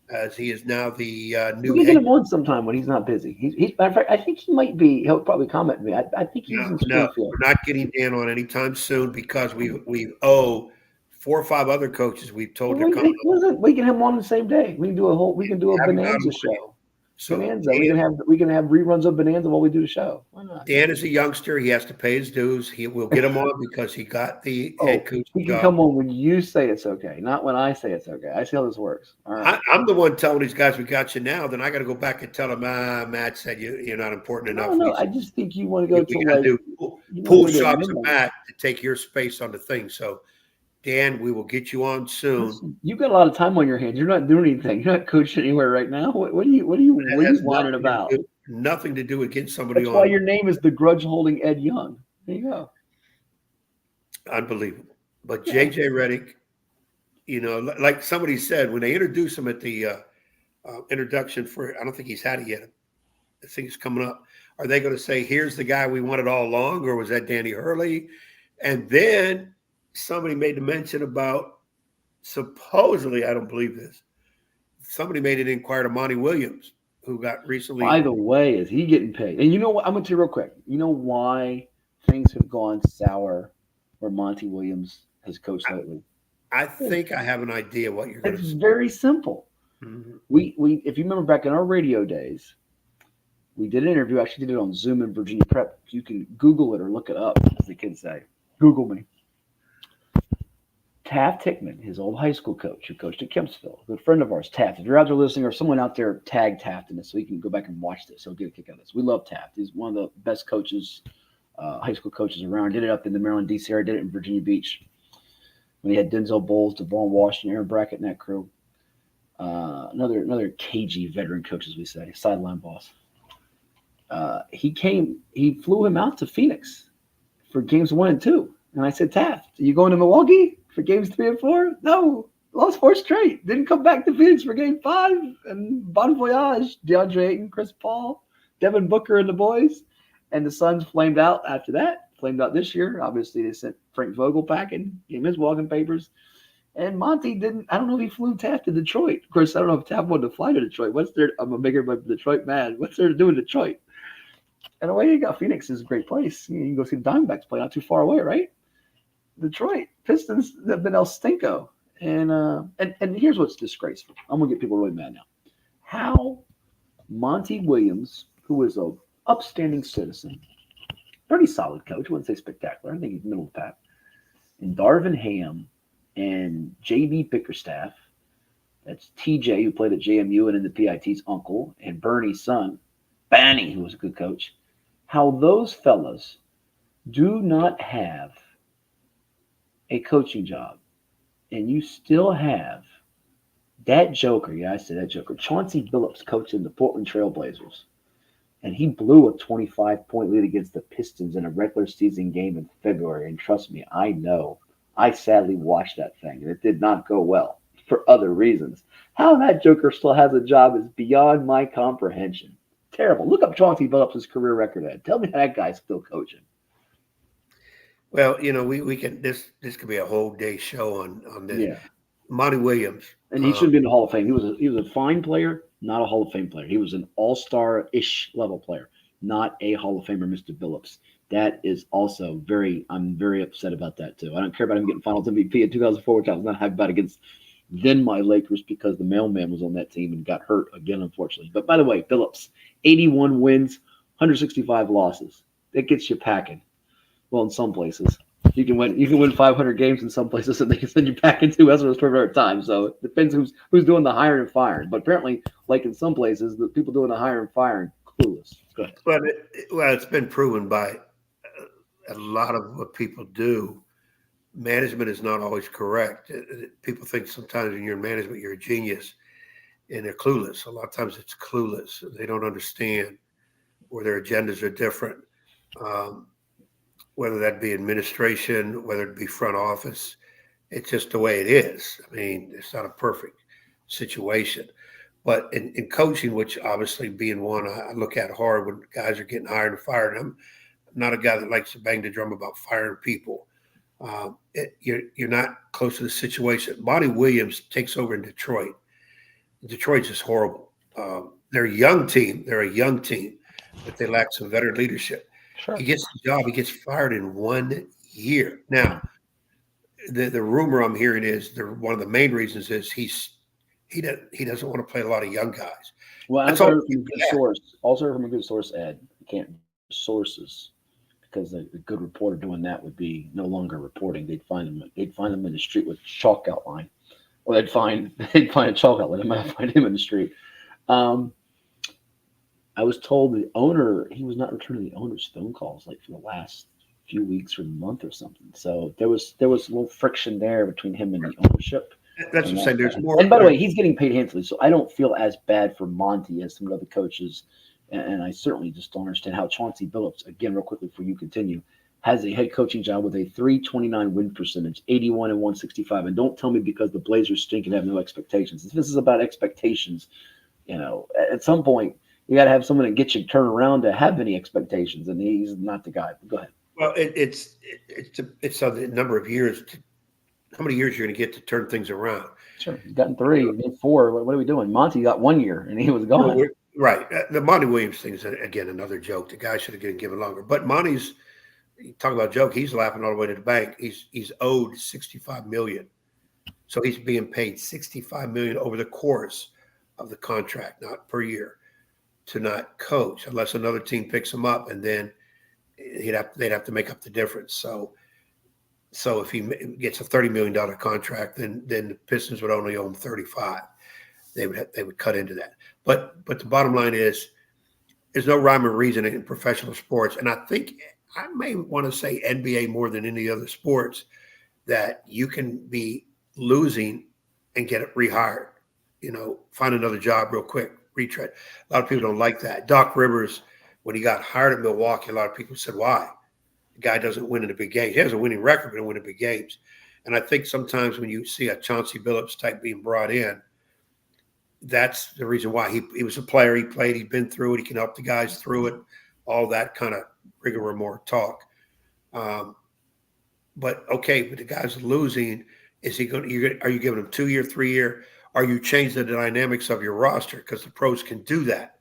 as he is now the new head. Get him on sometime when he's not busy. I think he might be. He'll probably comment me. I think he's in Springfield. No, we're not getting Dan on anytime soon because we owe 4 or 5 other coaches we've told to come. We can have him on the same day. We can do a Bonanza show. So Bonanza. We can have reruns of Bonanza while we do the show. Why not? Dan is a youngster. He has to pay his dues. We'll get him on because he got the head coach. He can come on when you say it's okay, not when I say it's okay. I see how this works. All right. I'm the one telling these guys we got you now. Then I got to go back and tell them, Matt said you're not important enough. No, I just think you want to go to pool shops of Matt to take your space on the thing. So, Dan, we will get you on soon. Listen, you've got a lot of time on your hands. You're not doing anything. You're not coaching anywhere right now. What are you whining about? Nothing to do with getting somebody on. That's why your name is the grudge holding Ed Young. There you go. Unbelievable. But JJ Redick, like somebody said, when they introduced him at the introduction I don't think he's had it yet. I think it's coming up. Are they going to say, here's the guy we wanted all along, or was that Danny Hurley? And then somebody made the mention about supposedly, I don't believe this, somebody made an inquiry to Monty Williams, who got recently. By the way, is he getting paid? And you know what? I'm going to tell you real quick. You know why things have gone sour where Monty Williams has coached lately? I think I have an idea what you're going to say. It's very simple. Mhm. We if you remember back in our radio days, we did an interview. I actually did it on Zoom in Virginia Prep. You can Google it or look it up, as the kids say. Google me. Taft Hickman, his old high school coach, who coached at Kempsville, a good friend of ours, Taft. If you're out there listening or someone out there, tag Taft in this so you can go back and watch this. He'll get a kick out of this. We love Taft. He's one of the best coaches, high school coaches around. Did it up in the Maryland, D.C. area. Did it in Virginia Beach when he had Denzel Bowles, Devon Washington, Aaron Brackett, and that crew. Another cagey veteran coach, as we say, sideline boss. He flew him out to Phoenix for games 1 and 2. And I said, Taft, are you going to Milwaukee for games 3 and 4? No, lost 4 straight. Didn't come back to Phoenix for game 5. And bon voyage, DeAndre Ayton, Chris Paul, Devin Booker and the boys. And the Suns flamed out after that. Flamed out this year. Obviously, they sent Frank Vogel packing, gave him his walking papers. And Monty didn't – I don't know if he flew Taft to Detroit. Of course, I don't know if Taft wanted to fly to Detroit. I'm a bigger Detroit man. What's there to do in Detroit? And the way you got Phoenix is a great place. You can go see the Diamondbacks play not too far away, right? Detroit Pistons have been El Stinko. And here's what's disgraceful. I'm going to get people really mad now. How Monty Williams, who is an upstanding citizen, pretty solid coach, I wouldn't say spectacular. I think he's middle of the pack. And Darvin Ham and J.B. Bickerstaff, that's TJ, who played at JMU and in the PIT's uncle, and Bernie's son, Banny, who was a good coach, how those fellas do not have a coaching job, and you still have that joker, I said that joker, Chauncey Billups coaching the Portland Trailblazers, and he blew a 25-point lead against the Pistons in a regular season game in February, and trust me, I know. I sadly watched that thing, and it did not go well for other reasons. How that joker still has a job is beyond my comprehension. Terrible. Look up Chauncey Billups' career record, Ed. Tell me how that guy's still coaching. Well, we can this could be a whole day show on this. Yeah. Monty Williams. And he shouldn't be in the Hall of Fame. He was a fine player, not a Hall of Fame player. He was an all-star-ish level player, not a Hall of Famer, Mr. Billups. That is also I'm very upset about that too. I don't care about him getting finals MVP in 2004, which I was not happy about against then my Lakers because the mailman was on that team and got hurt again, unfortunately. But by the way, Billups, 81 wins, 165 losses. That gets you packing. Well, in some places. You can win 500 games in some places and they can send you packing too. That's what it's for every time. So it depends who's doing the hiring and firing. But apparently, like in some places, the people doing the hiring and firing, clueless. Go ahead. Well, it's been proven by a lot of what people do. Management is not always correct. People think sometimes when you're in management, you're a genius, and they're clueless. A lot of times it's clueless. They don't understand, or their agendas are different, whether that be administration, whether it be front office. It's just the way it is. I mean, it's not a perfect situation. But in coaching, which obviously being one I look at hard when guys are getting hired and fired, I'm not a guy that likes to bang the drum about firing people. You're not close to the situation. Monty Williams takes over in Detroit. Detroit's just horrible. They're a young team, but they lack some veteran leadership. Sure. He gets the job. He gets fired in 1 year. Now, the rumor I'm hearing is one of the main reasons is he doesn't want to play a lot of young guys. Well, also from a good source, Ed. You can't sources because a good reporter doing that would be no longer reporting. They'd find them in the street with chalk outline, or they'd find a chalk outline. They might find him in the street. I was told the owner, he was not returning the owner's phone calls like for the last few weeks or month or something. So there was a little friction there between him and the ownership. That's what I'm saying. There's more. And by the way, he's getting paid handsomely, so I don't feel as bad for Monty as some of the other coaches. And I certainly just don't understand how Chauncey Billups, again, real quickly before you continue, has a head coaching job with a 329 win percentage, 81 and 165. And don't tell me because the Blazers stink and have no expectations. If this is about expectations, at some point, you got to have someone that gets you turned around to have any expectations, and he's not the guy. But go ahead. Well, it's a number of years. How many years you're going to get to turn things around? Sure, he's gotten 3, you need 4. What are we doing? Monty got 1 year, and he was gone. Right. The Monty Williams thing is, again, another joke. The guy should have been given longer. But Monty's, you talk about joke, he's laughing all the way to the bank. He's owed $65 million. So he's being paid $65 million over the course of the contract, not per year, to not coach unless another team picks him up, and then they'd have to make up the difference. So if he gets a $30 million contract, then the Pistons would only owe him 35. They would cut into that. But the bottom line is, there's no rhyme or reason in professional sports, and I think I may want to say NBA more than any other sports, that you can be losing and get it rehired. Find another job real quick, retread. A lot of people don't like that. Doc Rivers, when he got hired at Milwaukee, a lot of people said, why? The guy doesn't win in the big games. He has a winning record, but he win in big games. And I think sometimes when you see a Chauncey Billups type being brought in, that's the reason why. He was a player. He played. He'd been through it. He can help the guys through it. All that kind of rigmarole talk. But the guy's losing. Is he going? Are you giving him 2-year, 3-year? Are you changing the dynamics of your roster? Because the pros can do that.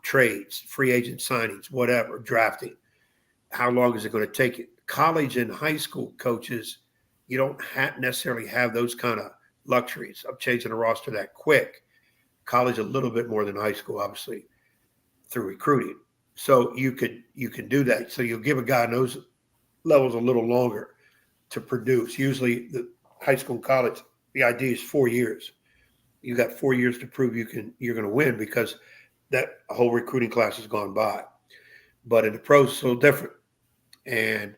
Trades, free agent signings, whatever, drafting. How long is it going to take you? College and high school coaches, you don't necessarily have those kind of luxuries of changing a roster that quick. College a little bit more than high school, obviously, through recruiting. So you can do that. So you'll give a guy in those levels a little longer to produce. Usually the high school and college, the idea is 4 years. You got 4 years to prove you're going to win, because that whole recruiting class has gone by. But in the pros, it's a little different. And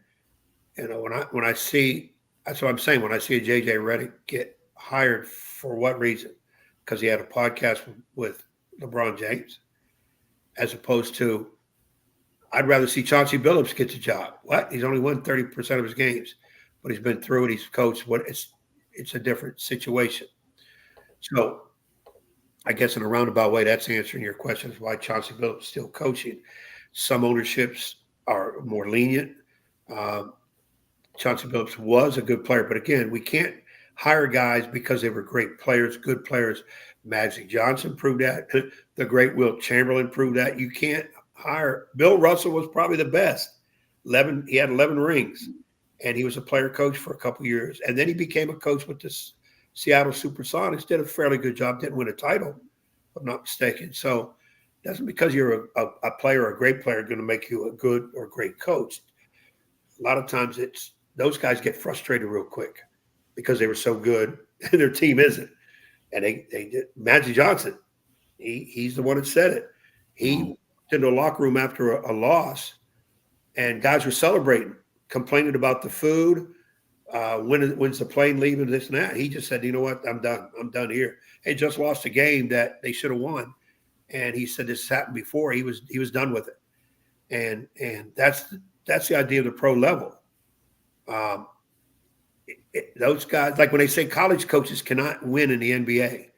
when I see, that's what I'm saying. When I see a JJ Redick get hired, for what reason? Because he had a podcast with LeBron James, as opposed to, I'd rather see Chauncey Billups get the job. What? He's only won 30% of his games, but he's been through it. He's coached. It's a different situation. So I guess in a roundabout way, that's answering your question, is why Chauncey Billups is still coaching. Some ownerships are more lenient. Chauncey Billups was a good player, but again, we can't hire guys because they were great players, good players. Magic Johnson proved that. The great Wilt Chamberlain proved that. You can't hire. Bill Russell was probably the best. He had 11 rings, and he was a player coach for a couple of years. And then he became a coach with the Seattle Supersonics, did a fairly good job, didn't win a title, if I'm not mistaken. So it doesn't, because you're a player or a great player, going to make you a good or great coach. A lot of times those guys get frustrated real quick because they were so good and their team isn't. And they did. Magic Johnson, he's the one that said it. He went into a locker room after a loss, and guys were celebrating, complaining about the food. When's the plane leaving, this and that. He just said, you know what, I'm done. I'm done here. They just lost a game that they should have won. And he said this happened before. He was done with it. And that's the idea of the pro level. Those guys, like when they say college coaches cannot win in the NBA,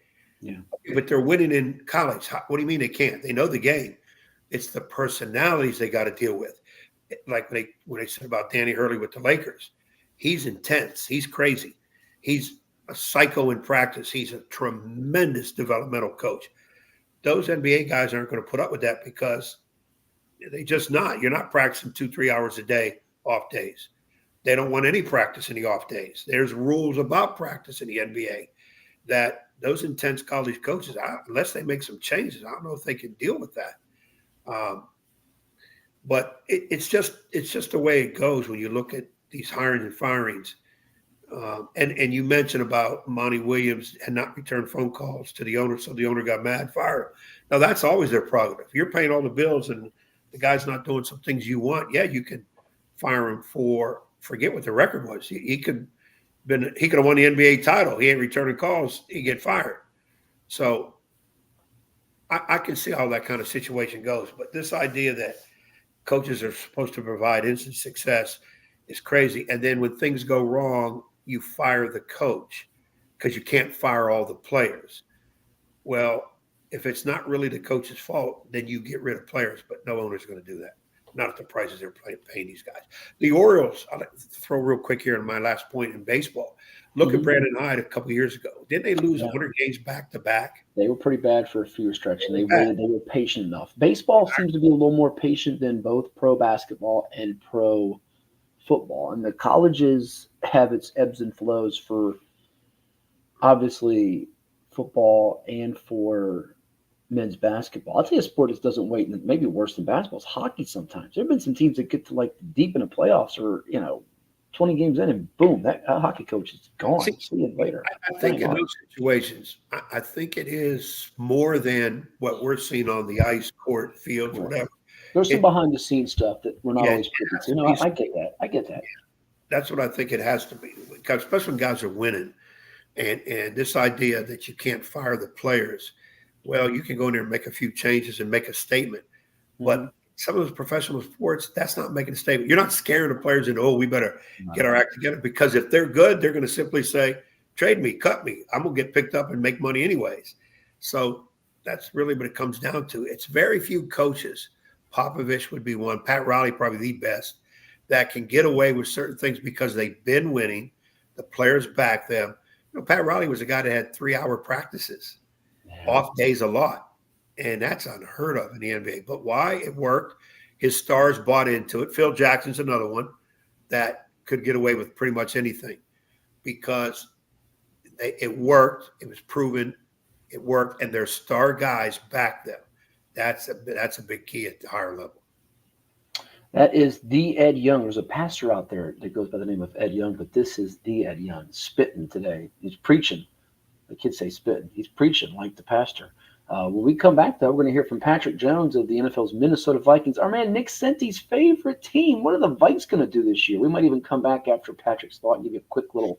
yeah, but they're winning in college. What do you mean they can't? They know the game. It's the personalities they got to deal with. Like when they said about Danny Hurley with the Lakers, he's intense. He's crazy. He's a psycho in practice. He's a tremendous developmental coach. Those NBA guys aren't going to put up with that, because they just not. You're not practicing 2-3 hours a day off days. They don't want any practice in the off days. There's rules about practice in the NBA that those intense college coaches, unless they make some changes, I don't know if they can deal with that. But it's just the way it goes when you look at these hiring and firings. And you mentioned about Monty Williams had not returned phone calls to the owner, so the owner got mad, fired him. Now, that's always their prerogative. If you're paying all the bills and the guy's not doing some things you want, yeah, you can fire him for, forget what the record was. He could have won the NBA title. He ain't returning calls. He get fired. So I can see how that kind of situation goes. But this idea that coaches are supposed to provide instant success is crazy. And then when things go wrong, you fire the coach because you can't fire all the players. Well, if it's not really the coach's fault, then you get rid of players, but no owner's going to do that. not at the prices they're paying these guys. The Orioles, I'll throw real quick here in my last point in baseball. Look at Brandon Hyde a couple of years ago. Didn't they lose 100 games back to back? They were pretty bad for a few stretches. They were patient enough. Baseball seems to be a little more patient than both pro basketball and pro football. And the colleges have its ebbs and flows for obviously football and for men's basketball. I'll tell you a sport that doesn't wait, and maybe worse than basketball is hockey sometimes. There have been some teams that get to like deep in the playoffs or, 20 games in, and boom, that hockey coach is gone. See you later. I think in those situations, I think it is more than what we're seeing on the ice, court, field, whatever. There's some behind-the-scenes stuff that we're not always privy to. No, I get that. I get that. That's what I think it has to be, because especially when guys are winning, and this idea that you can't fire the players. Well, you can go in there and make a few changes and make a statement, but some of those professional sports, that's not making a statement. You're not scaring the players into, we better get our act together, because if they're good, they're going to simply say, trade me, cut me. I'm going to get picked up and make money anyways. So that's really what it comes down to. It's very few coaches. Popovich would be one. Pat Riley, probably the best, that can get away with certain things because they've been winning. The players back them. Pat Riley was a guy that had 3-hour practices, off days a lot. And that's unheard of in the NBA. But why? It worked. His stars bought into it. Phil Jackson's another one that could get away with pretty much anything because it worked. It was proven. It worked. And their star guys backed them. That's a big key at the higher level. That is the Ed Young. There's a pastor out there that goes by the name of Ed Young, but this is the Ed Young spitting today. He's preaching. The kids say spitting. He's preaching like the pastor. When we come back, though, we're going to hear from Patrick Jones of the NFL's Minnesota Vikings. Our man Nick Senti's favorite team. What are the Vikes going to do this year? We might even come back after Patrick's thought and give you a quick little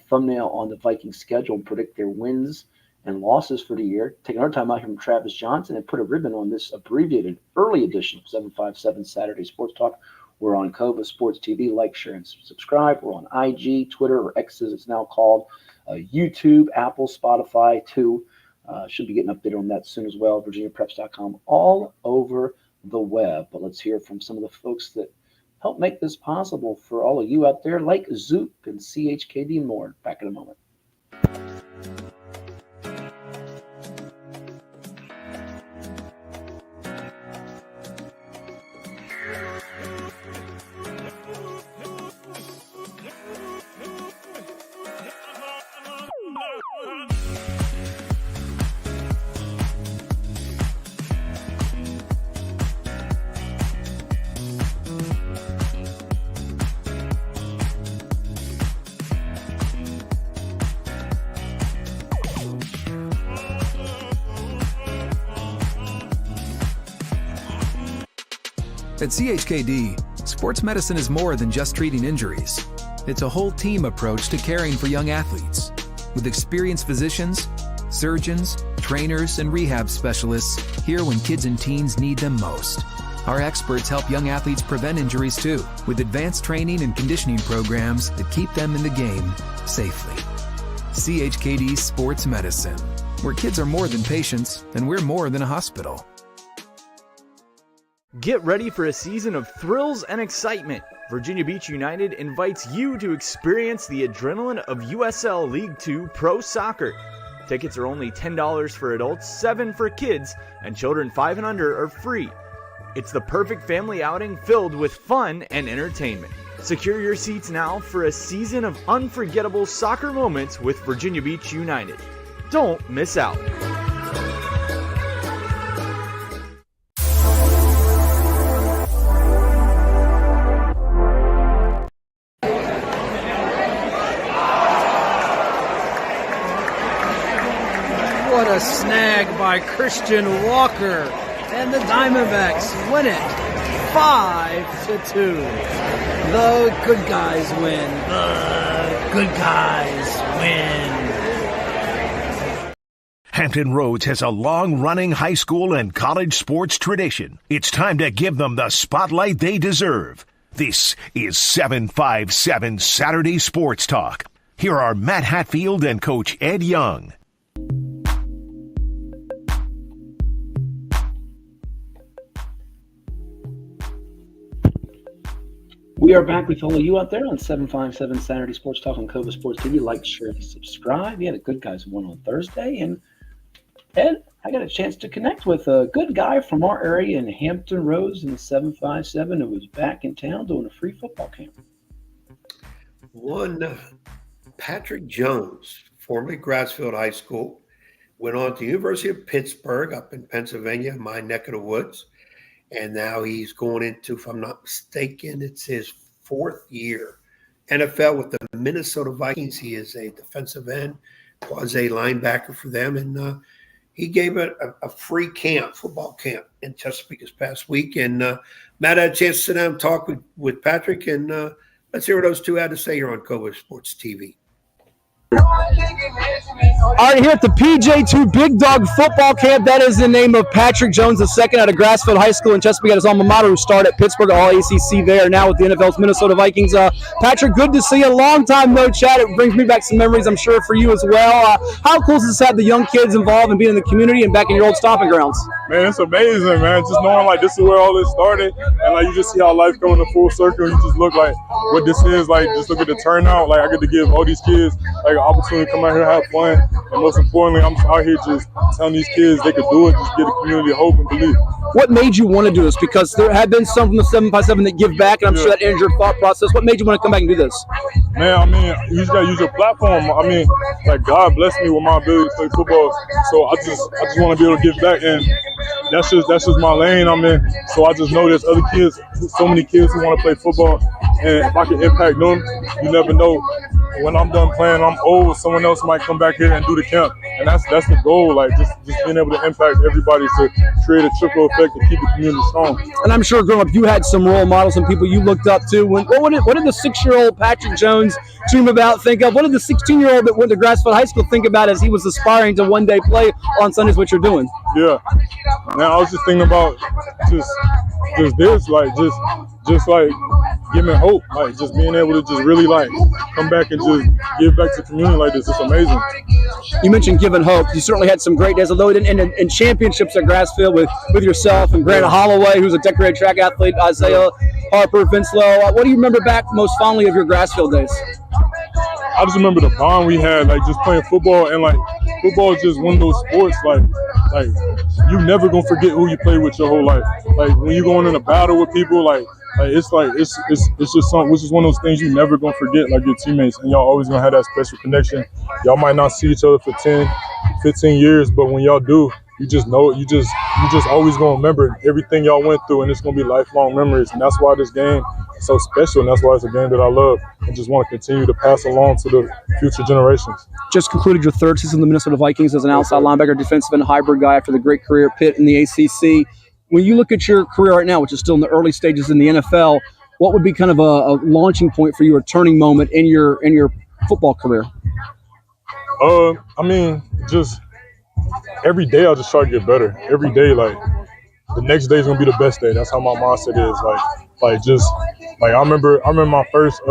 thumbnail on the Vikings schedule and predict their wins and losses for the year. Take another time out here from Travis Johnson and put a ribbon on this abbreviated early edition of 757 Saturday Sports Talk. We're on Cova Sports TV. Like, share, and subscribe. We're on IG, Twitter, or X as it's now called, YouTube, Apple, Spotify, too. Should be getting updated on that soon as well. VirginiaPreps.com, all over the web. But let's hear from some of the folks that help make this possible for all of you out there, like Zoop and CHKD and more. Back in a moment. At CHKD, sports medicine is more than just treating injuries. It's a whole team approach to caring for young athletes. With experienced physicians, surgeons, trainers, and rehab specialists here when kids and teens need them most. Our experts help young athletes prevent injuries too, with advanced training and conditioning programs that keep them in the game safely. CHKD Sports Medicine, where kids are more than patients and we're more than a hospital. Get ready for a season of thrills and excitement. Virginia Beach United invites you to experience the adrenaline of USL League 2 Pro Soccer. Tickets are only $10 for adults, $7 for kids, and children 5 and under are free. It's the perfect family outing filled with fun and entertainment. Secure your seats now for a season of unforgettable soccer moments with Virginia Beach United. Don't miss out. What a snag by Christian Walker. And the Diamondbacks win it 5-2. The good guys win. The good guys win. Hampton Roads has a long-running high school and college sports tradition. It's time to give them the spotlight they deserve. This is 757 Saturday Sports Talk. Here are Matt Hatfield and Coach Ed Young. We are back with all of you out there on 757 Saturday Sports Talk on Cova Sports TV. Like, share, and subscribe. We had a Good Guys one on Thursday, and Ed, I got a chance to connect with a good guy from our area in Hampton Roads in the 757 who was back in town doing a free football camp. One Patrick Jones, formerly Grassfield High School, went on to the University of Pittsburgh up in Pennsylvania, my neck of the woods. And now he's going into, if I'm not mistaken, it's his 4th year. NFL with the Minnesota Vikings. He is a defensive end, was a linebacker for them. And he gave a free camp, football camp in Chesapeake this past week. And Matt had a chance to sit down and talk with Patrick. And let's hear what those two had to say here on Cova Sports TV. All right, here at the PJ2 Big Dog Football Camp. That is the name of Patrick Jones II out of Grassfield High School in Chesapeake at his alma mater, who started at Pittsburgh, All-ACC there, now with the NFL's Minnesota Vikings. Patrick, good to see you. Long time no chat. It brings me back some memories, I'm sure, for you as well. How cool is this to have the young kids involved and being in the community and back in your old stomping grounds? Man, it's amazing, man. Just knowing, like, this is where all this started, and, like, you just see how life coming to full circle. You just look like what this is. Like, just look at the turnout. Like, I get to give all these kids, like, an opportunity to come out here, have fun, and most importantly, I'm out here just telling these kids they could do it, just give the community hope and belief. What made you want to do this? Because there have been some from the 757 that give back, and I'm sure that entered your thought process. What made you want to come back and do this? Man, I mean, you just gotta use your platform. I mean, like, God blessed me with my ability to play football, so I just want to be able to give back, and that's just my lane I'm in. So I just know there's other kids, so many kids who want to play football, and if I can impact them, you never know. When I'm done playing, I'm old, someone else might come back here and do the camp. And that's the goal, like just being able to impact everybody to create a trickle effect and keep the community strong. And I'm sure growing up you had some role models and people you looked up to. What did the 6-year-old Patrick Jones dream about, think of? What did the 16-year-old that went to Grassfield High School think about as he was aspiring to one day play on Sundays, what you're doing? Yeah. Now I was just thinking about just this, like just like giving hope, like just being able to just really like come back and just give back to the community like this. It's amazing. You mentioned giving hope. You certainly had some great days, although in championships at Grassfield with yourself and Grant Holloway, who's a decorated track athlete, Isaiah Harper, Vince Lowe. What do you remember back most fondly of your Grassfield days? I just remember the bond we had, like just playing football, and like football is just one of those sports like you never gonna forget who you play with your whole life. Like when you're going in a battle with people, it's just something, which is one of those things you never gonna forget, like your teammates, and y'all always gonna have that special connection. Y'all might not see each other for 10, 15 years, but when y'all do, you just know it. You just always gonna remember everything y'all went through, and it's gonna be lifelong memories. And that's why this game is so special, and that's why it's a game that I love and just want to continue to pass along to the future generations. Just concluded your 3rd season in the Minnesota Vikings as an outside linebacker, defensive and hybrid guy after the great career at Pitt in the ACC. When you look at your career right now, which is still in the early stages in the NFL, what would be kind of a launching point for you, a turning moment in your football career? I mean, just every day I just try to get better. Every day, like the next day is gonna be the best day. That's how my mindset is. I remember my first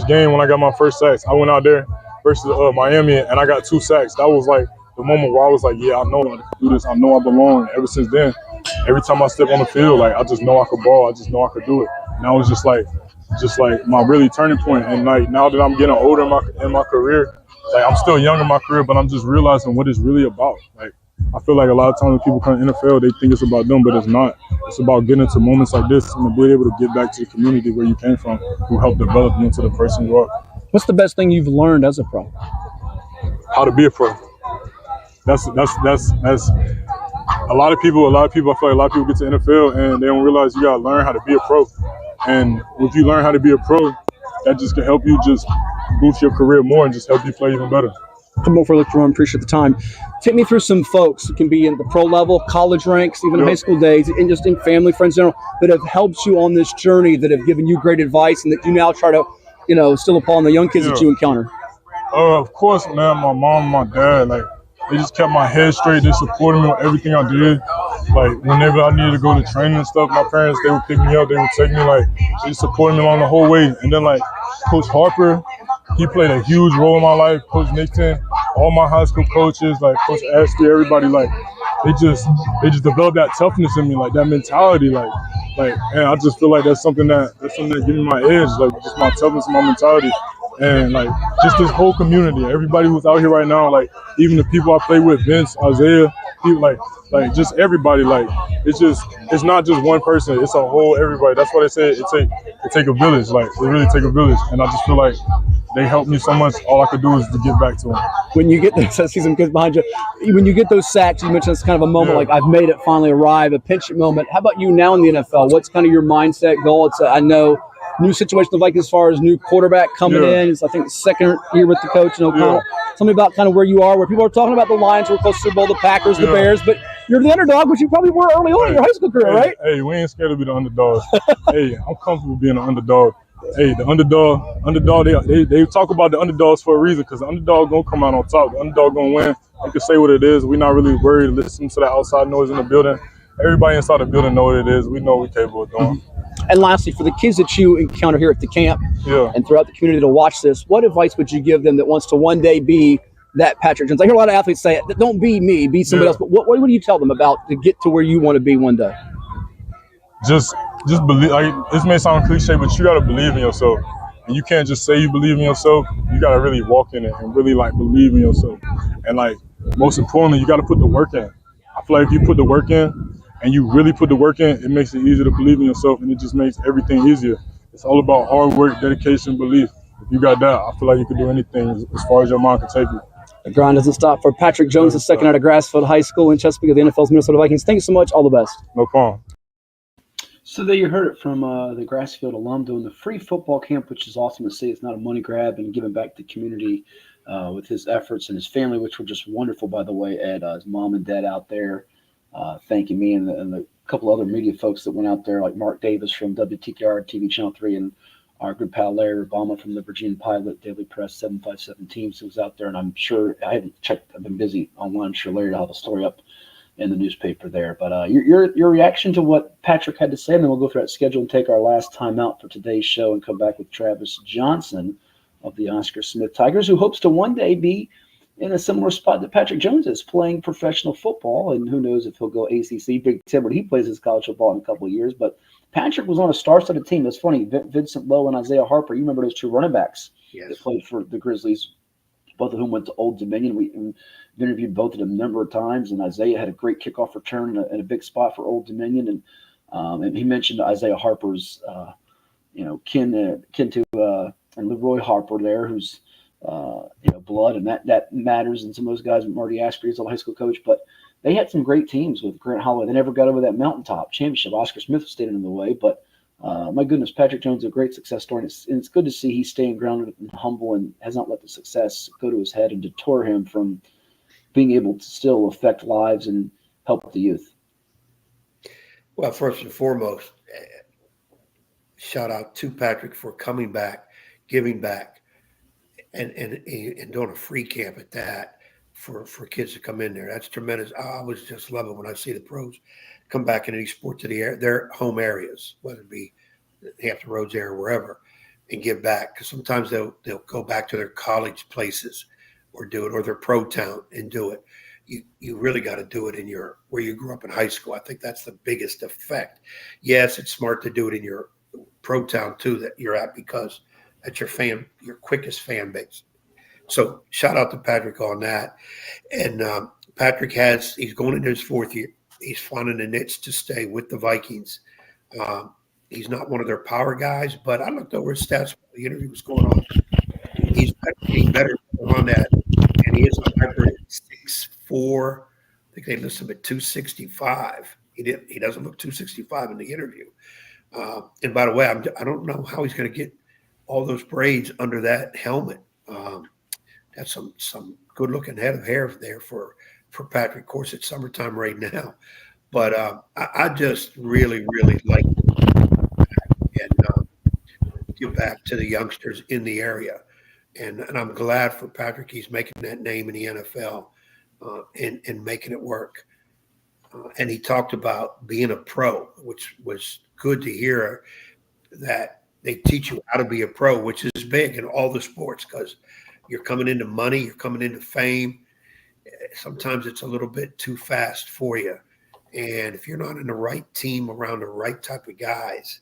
game when I got my first sacks. I went out there versus Miami and I got 2 sacks. That was like the moment where I was like, yeah, I know I can do this. I know I belong. Ever since then, every time I step on the field, like I just know I could ball. I just know I could do it. And that was just like my really turning point. And like now that I'm getting older in my career, like I'm still young in my career, but I'm just realizing what it's really about. Like I feel like a lot of times when people come to NFL, they think it's about them, but it's not. It's about getting into moments like this and being able to give back to the community where you came from, who helped develop you into the person you are. What's the best thing you've learned as a pro? How to be a pro. That's a lot of people. I feel like a lot of people get to NFL and they don't realize you gotta learn how to be a pro. And if you learn how to be a pro, that just can help you just boost your career more and just help you play even better. Come over, look through, appreciate the time. Take me through some folks that can be in the pro level, college ranks, even high school days, and just in family, friends in general, that have helped you on this journey, that have given you great advice, and that you now try to, still upon the young kids that you encounter. Of course, man, my mom and my dad, like, they just kept my head straight. They supported me on everything I did. Like, whenever I needed to go to training and stuff, my parents, they would pick me up. They would take me, like, they supported me along the whole way. And then, like, Coach Harper, he played a huge role in my life. Coach Nixon, all my high school coaches, like Coach Ashby, everybody, like, they just developed that toughness in me, like that mentality. Like and I just feel like that's something that gives me my edge, like just my toughness, my mentality, and like just this whole community, everybody who's out here right now, like even the people I play with, Vince, Isaiah, people like just everybody, like it's not just one person, it's a whole everybody. That's why they say it take a village, like it really take a village, and I just feel like they helped me so much. All I could do is to give back to them. When you get this, I see some kids behind you. When you get those sacks, you mentioned it's kind of a moment like I've made it, finally arrive, a pinch moment. How about you now in the NFL? What's kind of your mindset goal? It's I know new situation in the Vikings as far as new quarterback coming in. It's I think second year with the coach and O'Connell. Tell me about kind of where you are, where people are talking about the Lions who are close to Super Bowl, the Packers, the Bears, but you're the underdog, which you probably were early on in your high school career, right? Hey, we ain't scared to be the underdogs. Hey, I'm comfortable being an underdog. Hey, the underdog, they talk about the underdogs for a reason, because the underdog gonna come out on top. The underdog gonna win. I can say what it is. We're not really worried to listen to the outside noise in the building. Everybody inside the building know what it is. We know what we're capable of doing. And lastly, for the kids that you encounter here at the camp and throughout the community to watch this, what advice would you give them that wants to one day be that Patrick Jones? I hear a lot of athletes say, don't be me, be somebody else. But what do you tell them about to get to where you want to be one day? Just believe. Like, this may sound cliche, but you got to believe in yourself. And you can't just say you believe in yourself. You got to really walk in it and really like believe in yourself. And like most importantly, you got to put the work in. I feel like if you put the work in and you really put the work in, it makes it easier to believe in yourself, and it just makes everything easier. It's all about hard work, dedication, belief. If you got that, I feel like you can do anything as far as your mind can take you. The grind doesn't stop for Patrick Jones, the second out of Grassfield High School in Chesapeake of the NFL's Minnesota Vikings. Thank you so much. All the best. No problem. So there you heard it from the Grassfield alum doing the free football camp, which is awesome to see. It's not a money grab, and giving back to the community with his efforts, and his family, which were just wonderful, by the way, Ed. His mom and dad out there thanking me, and the couple other media folks that went out there, like Mark Davis from WTKR TV Channel 3, and our good pal Larry Obama from the Virginia Pilot Daily Press 757 teams who was out there. And I'm sure, I haven't checked, I've been busy online. I'm sure Larry will have a story up in the newspaper there. But your reaction to what Patrick had to say, and then we'll go through that schedule and take our last time out for today's show and come back with Travis Johnson of the Oscar Smith Tigers, who hopes to one day be in a similar spot that Patrick Jones is, playing professional football. And who knows if he'll go ACC, Big Ten, when he plays his college football in a couple of years. But Patrick was on a star-studded team. It's funny, Vincent Lowe and Isaiah Harper, you remember those two running backs that played for the Grizzlies, both of whom went to Old Dominion. We've interviewed both of them a number of times, and Isaiah had a great kickoff return and a big spot for Old Dominion. And he mentioned Isaiah Harper's, kin to and Leroy Harper there, who's blood, and that matters. And some of those guys, Marty Asprey is a high school coach, but they had some great teams with Grant Holloway. They never got over that mountaintop championship. Oscar Smith was standing in the way, but my goodness, Patrick Jones is a great success story, and it's good to see he's staying grounded and humble and has not let the success go to his head and deter him from being able to still affect lives and help the youth. Well, first and foremost, shout out to Patrick for coming back, giving back, and doing a free camp at that for kids to come in there. That's tremendous. I always just love it when I see the pros come back in any sport to their home areas, whether it be Hampton Roads area or wherever, and give back. Because sometimes they'll go back to their college places or do it, or their pro town and do it. You really got to do it in where you grew up in high school. I think that's the biggest effect. Yes, it's smart to do it in your pro town too that you're at, because that's your quickest fan base. So shout out to Patrick on that. And Patrick he's going into his fourth year. He's finding a niche to stay with the Vikings. He's not one of their power guys, but I looked over his stats while the interview was going on. He's better on that. And he is a hybrid 6'4". I think they list him at 265. He doesn't look 265 in the interview. And by the way, I don't know how he's going to get all those braids under that helmet. That's some good looking head of hair there for Patrick. Of course, it's summertime right now, but I just really, really like and give back to the youngsters in the area. And I'm glad for Patrick. He's making that name in the NFL and making it work. And he talked about being a pro, which was good to hear, that they teach you how to be a pro, which is big in all the sports, because you're coming into money, you're coming into fame. Sometimes it's a little bit too fast for you. And if you're not in the right team around the right type of guys,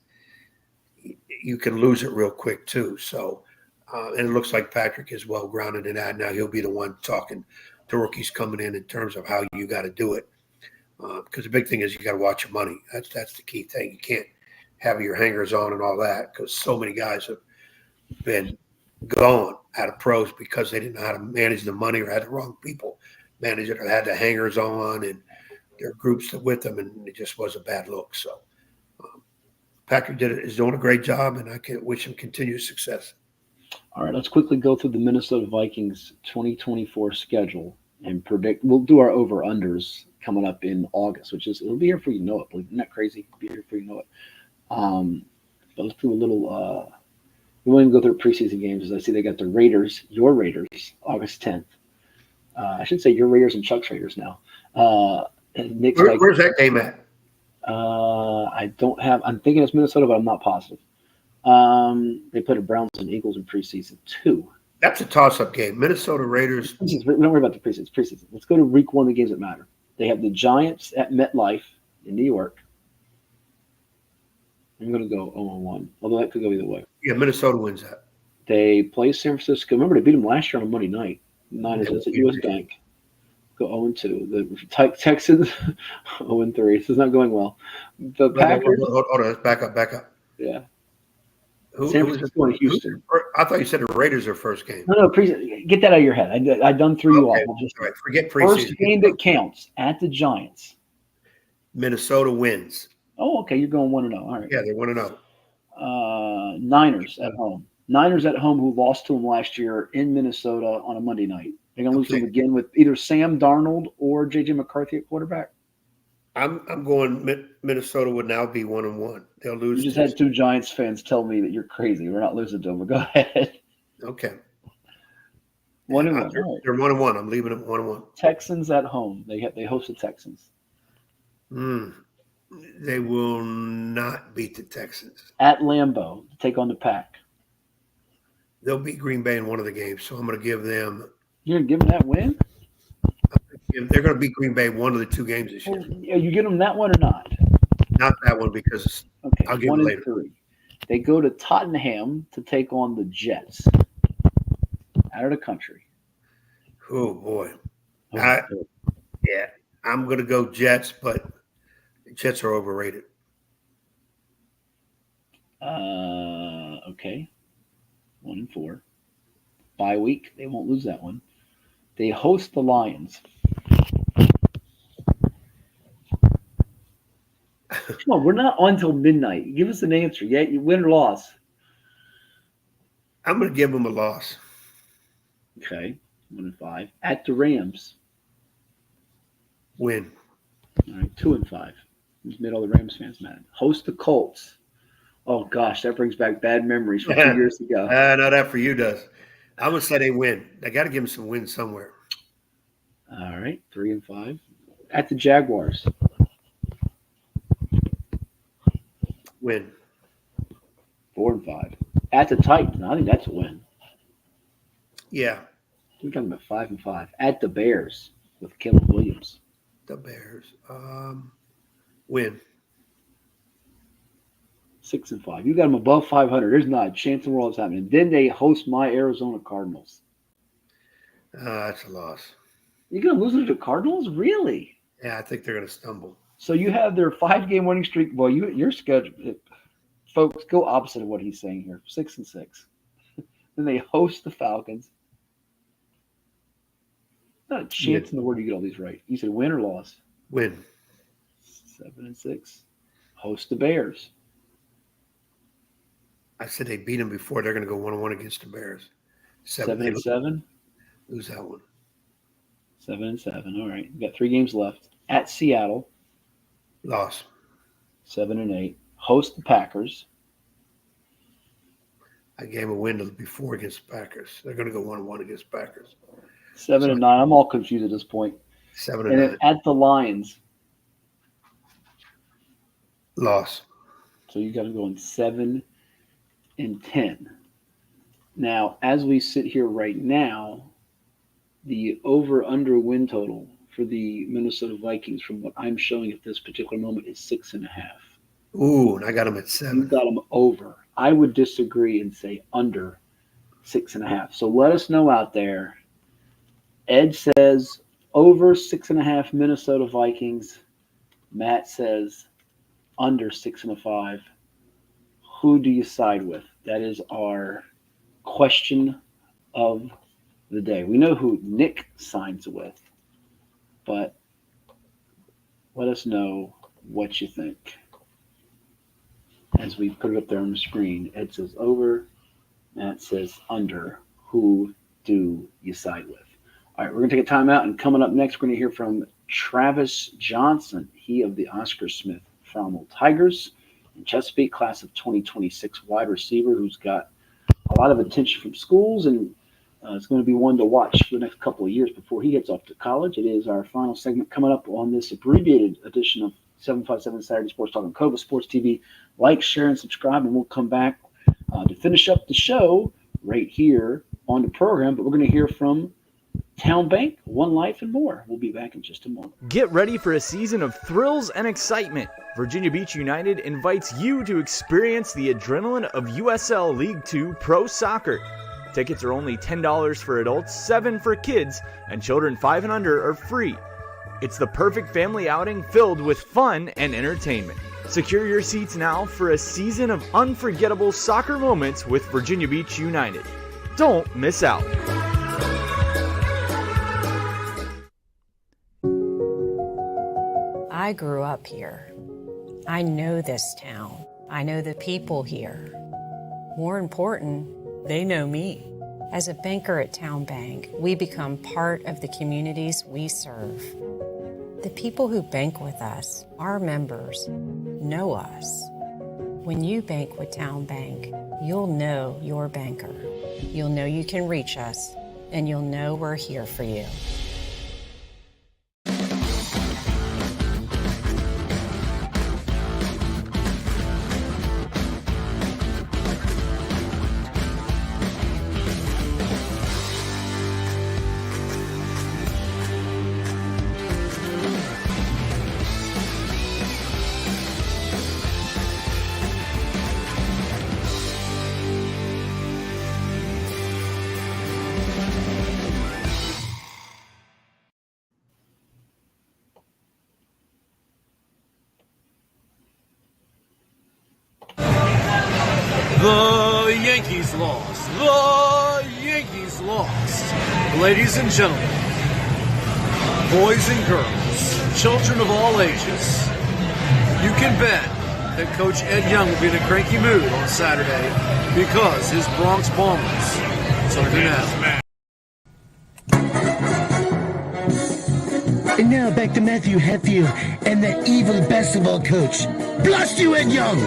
you can lose it real quick too. So, and it looks like Patrick is well grounded in that. Now he'll be the one talking to rookies coming in terms of how you got to do it. Because the big thing is you got to watch your money. That's the key thing. You can't have your hangers on and all that, because so many guys have been gone out of pros because they didn't know how to manage the money or had the wrong people manage it or had the hangers on and their groups with them, and it just was a bad look. So Patrick is doing a great job, and I can wish him continued success. All right, let's quickly go through the Minnesota Vikings 2024 schedule and predict. We'll do our over-unders coming up in August, it'll be here before you know it. Isn't that crazy? It'll be here before you know it. But let's do a little we won't even go through preseason games, as I see they got the Raiders, your Raiders, August 10th. I should say your Raiders and Chuck's Raiders now. Where's that game at? I'm thinking it's Minnesota, but I'm not positive. They put a Browns and Eagles in preseason too. That's a toss-up game. Minnesota Raiders. Don't worry about the preseason. It's preseason. Let's go to week one of the games that matter. They have the Giants at MetLife in New York. I'm going to go 0-1, although that could go either way. Yeah, Minnesota wins that. They play San Francisco. Remember, they beat them last year on a Monday night. Niners at U.S. Bank. Go 0-2. The Texans 0-3. This is not going well. The Packers. Hold on. Back up. Yeah. San Francisco and Houston. I thought you said the Raiders are first game. No, get that out of your head. I done threw you off. All right, forget preseason. First game that counts at the Giants. Minnesota wins. Oh, okay. You're going 1-0. All right. Yeah, they're 1-0. Niners at home. Niners at home, who lost to them last year in Minnesota on a Monday night. They're going to lose to them again with either Sam Darnold or J.J. McCarthy at quarterback. I'm going Minnesota would now be 1-1. They'll lose. You just had two Giants fans tell me that you're crazy. We're not losing to them, but go ahead. Okay. 1-1. They're 1-1. I'm leaving them 1-1. Texans at home. They host the Texans. They will not beat the Texans. At Lambeau, take on the Pack. They'll beat Green Bay in one of the games, so I'm going to give them. You're going to give them that win? They're going to beat Green Bay one of the two games this year. Are you giving them that one or not? Not that one, because I'll give them later. 1-3. They go to Tottenham to take on the Jets. Out of the country. Oh, boy. I'm going to go Jets, but the Jets are overrated. Okay. 1-4. Bye week. They won't lose that one. They host the Lions. Come on, we're not on till midnight. Give us an answer. Yeah, you win or loss. I'm going to give them a loss. Okay. 1-5. At the Rams. Win. All right. 2-5. He's made all the Rams fans mad. Host the Colts. Oh, gosh, that brings back bad memories from 2 years ago. No, that for you does. I'm going to say they win. They got to give them some wins somewhere. All right. 3-5. At the Jaguars. Win. 4-5. At the Titans. I think that's a win. Yeah. We're talking about 5-5. At the Bears with Caleb Williams. The Bears. Win. 6-5. You got them above 500. There's not a chance in the world it's happening. Then they host my Arizona Cardinals. That's a loss. You're going to lose to the Cardinals? Really? Yeah, I think they're going to stumble. So you have their 5-game winning streak. Well, your schedule, folks, go opposite of what he's saying here. 6-6. Then they host the Falcons. Not a chance in the world you get all these right. You said win or loss? Win. 7-6. Host the Bears. I said they beat them before. They're going to go 1-1 against the Bears. 7-7. Lose that one. 7-7. All right. We've got 3 games left. At Seattle. Loss. 7-8. Host the Packers. I gave them a win before against the Packers. They're going to go 1-1 against the Packers. 7-9. I'm all confused at this point. 7-9. And then at the Lions. Loss. So you got to go in 7-10. Now, as we sit here right now, the over-under win total for the Minnesota Vikings, from what I'm showing at this particular moment, is 6.5. Ooh, and I got them at 7. You got them over. I would disagree and say under 6.5. So let us know out there. Ed says over 6.5 Minnesota Vikings. Matt says under 6.5. Who do you side with? That is our question of the day. We know who Nick sides with, but let us know what you think. As we put it up there on the screen, Ed says over, Matt says under. Who do you side with? All right, we're going to take a timeout, and coming up next, we're going to hear from Travis Johnson, he of the Oscar Smith Farmville Tigers, and Chesapeake class of 2026 wide receiver who's got a lot of attention from schools, and it's going to be one to watch for the next couple of years before he heads off to college. It is our final segment coming up on this abbreviated edition of 757 Saturday Sports Talk on Cova Sports TV. Like, share, and subscribe, and we'll come back to finish up the show right here on the program. But we're going to hear from Town Bank, One Life, and more. We'll be back in just a moment. Get ready for a season of thrills and excitement. Virginia Beach United invites you to experience the adrenaline of USL League Two Pro Soccer. Tickets are only $10 for adults, $7 for kids, and children 5 and under are free. It's the perfect family outing filled with fun and entertainment. Secure your seats now for a season of unforgettable soccer moments with Virginia Beach United. Don't miss out. I grew up here. I know this town. I know the people here. More important, they know me. As a banker at Town Bank, we become part of the communities we serve. The people who bank with us, our members, know us. When you bank with Town Bank, you'll know your banker. You'll know you can reach us, and you'll know we're here for you. The Yankees lost. The Yankees lost. Ladies and gentlemen, boys and girls, children of all ages, you can bet that Coach Ed Young will be in a cranky mood on Saturday because his Bronx Bombers are under now. And now back to Matthew Hatfield and the evil basketball coach. Blast you, Ed Young!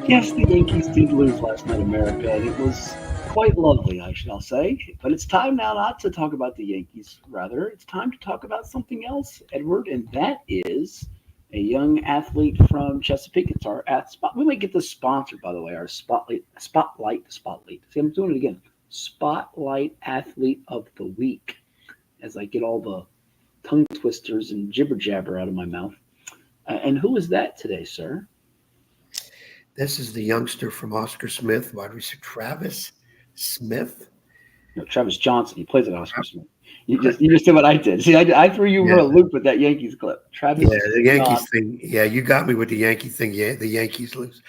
Yes, the Yankees did lose last night, America, and it was quite lovely, I shall say. But it's time now not to talk about the Yankees. Rather, it's time to talk about something else, Edward, and that is a young athlete from Chesapeake. It's our spot. We might get this sponsored, by the way, our Spotlight. See, I'm doing it again. Spotlight Athlete of the Week, as I get all the tongue twisters and jibber jabber out of my mouth. And who is that today, sir? This is the youngster from Oscar Smith, wide receiver Travis Smith. No, Travis Johnson. He plays at Oscar Smith. You just did what I did. See, I threw you for a loop with that Yankees clip. Travis. Yeah, the Yankees thing. Yeah, you got me with the Yankee thing. Yeah, the Yankees lose.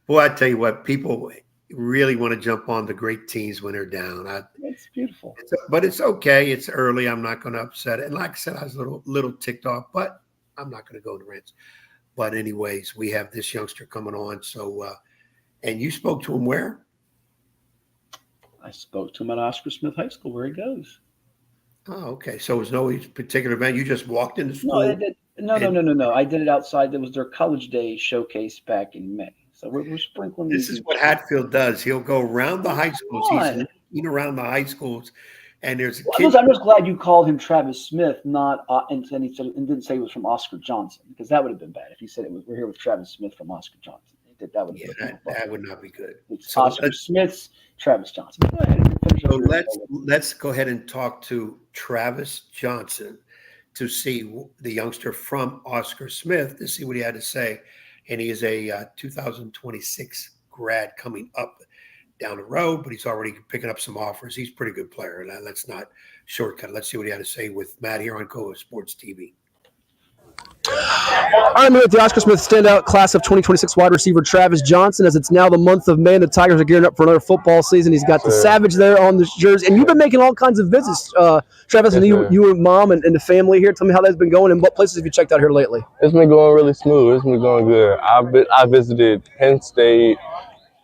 Boy, I tell you what, people really want to jump on the great teams when they're down. It's beautiful. But it's okay. It's early. I'm not going to upset it. And like I said, I was a little ticked off, but I'm not going to go into rants. But anyways, we have this youngster coming on. So, and you spoke to him where? I spoke to him at Oscar Smith High School, where he goes. Oh, okay. So it was no particular event. You just walked into school. No. I did it outside. There was their college day showcase back in May. So we're sprinkling. This is what Hatfield does. He'll go around the high schools. He's looking around the high schools, and there's a kid. I'm just glad you called him Travis Smith, not and didn't say he was from Oscar Johnson, because that would have been bad if you said we're here with Travis Smith from Oscar Johnson. that would that would not be good. So Oscar Smith's Travis Johnson. Go ahead. So let's go ahead and talk to Travis Johnson to see the youngster from Oscar Smith to see what he had to say. And he is a 2026 grad coming up down the road, but he's already picking up some offers. He's a pretty good player. Let's not shortcut. Let's see what he had to say with Matt here on Coa Sports TV. All right, I'm here with the Oscar Smith standout class of 2026 wide receiver Travis Johnson. As it's now the month of May, and the Tigers are gearing up for another football season. He's got the Savage there on the jersey, and you've been making all kinds of visits, Travis, and you and Mom and the family here. Tell me how that's been going, and what places have you checked out here lately? It's been going really smooth. It's been going good. I visited Penn State,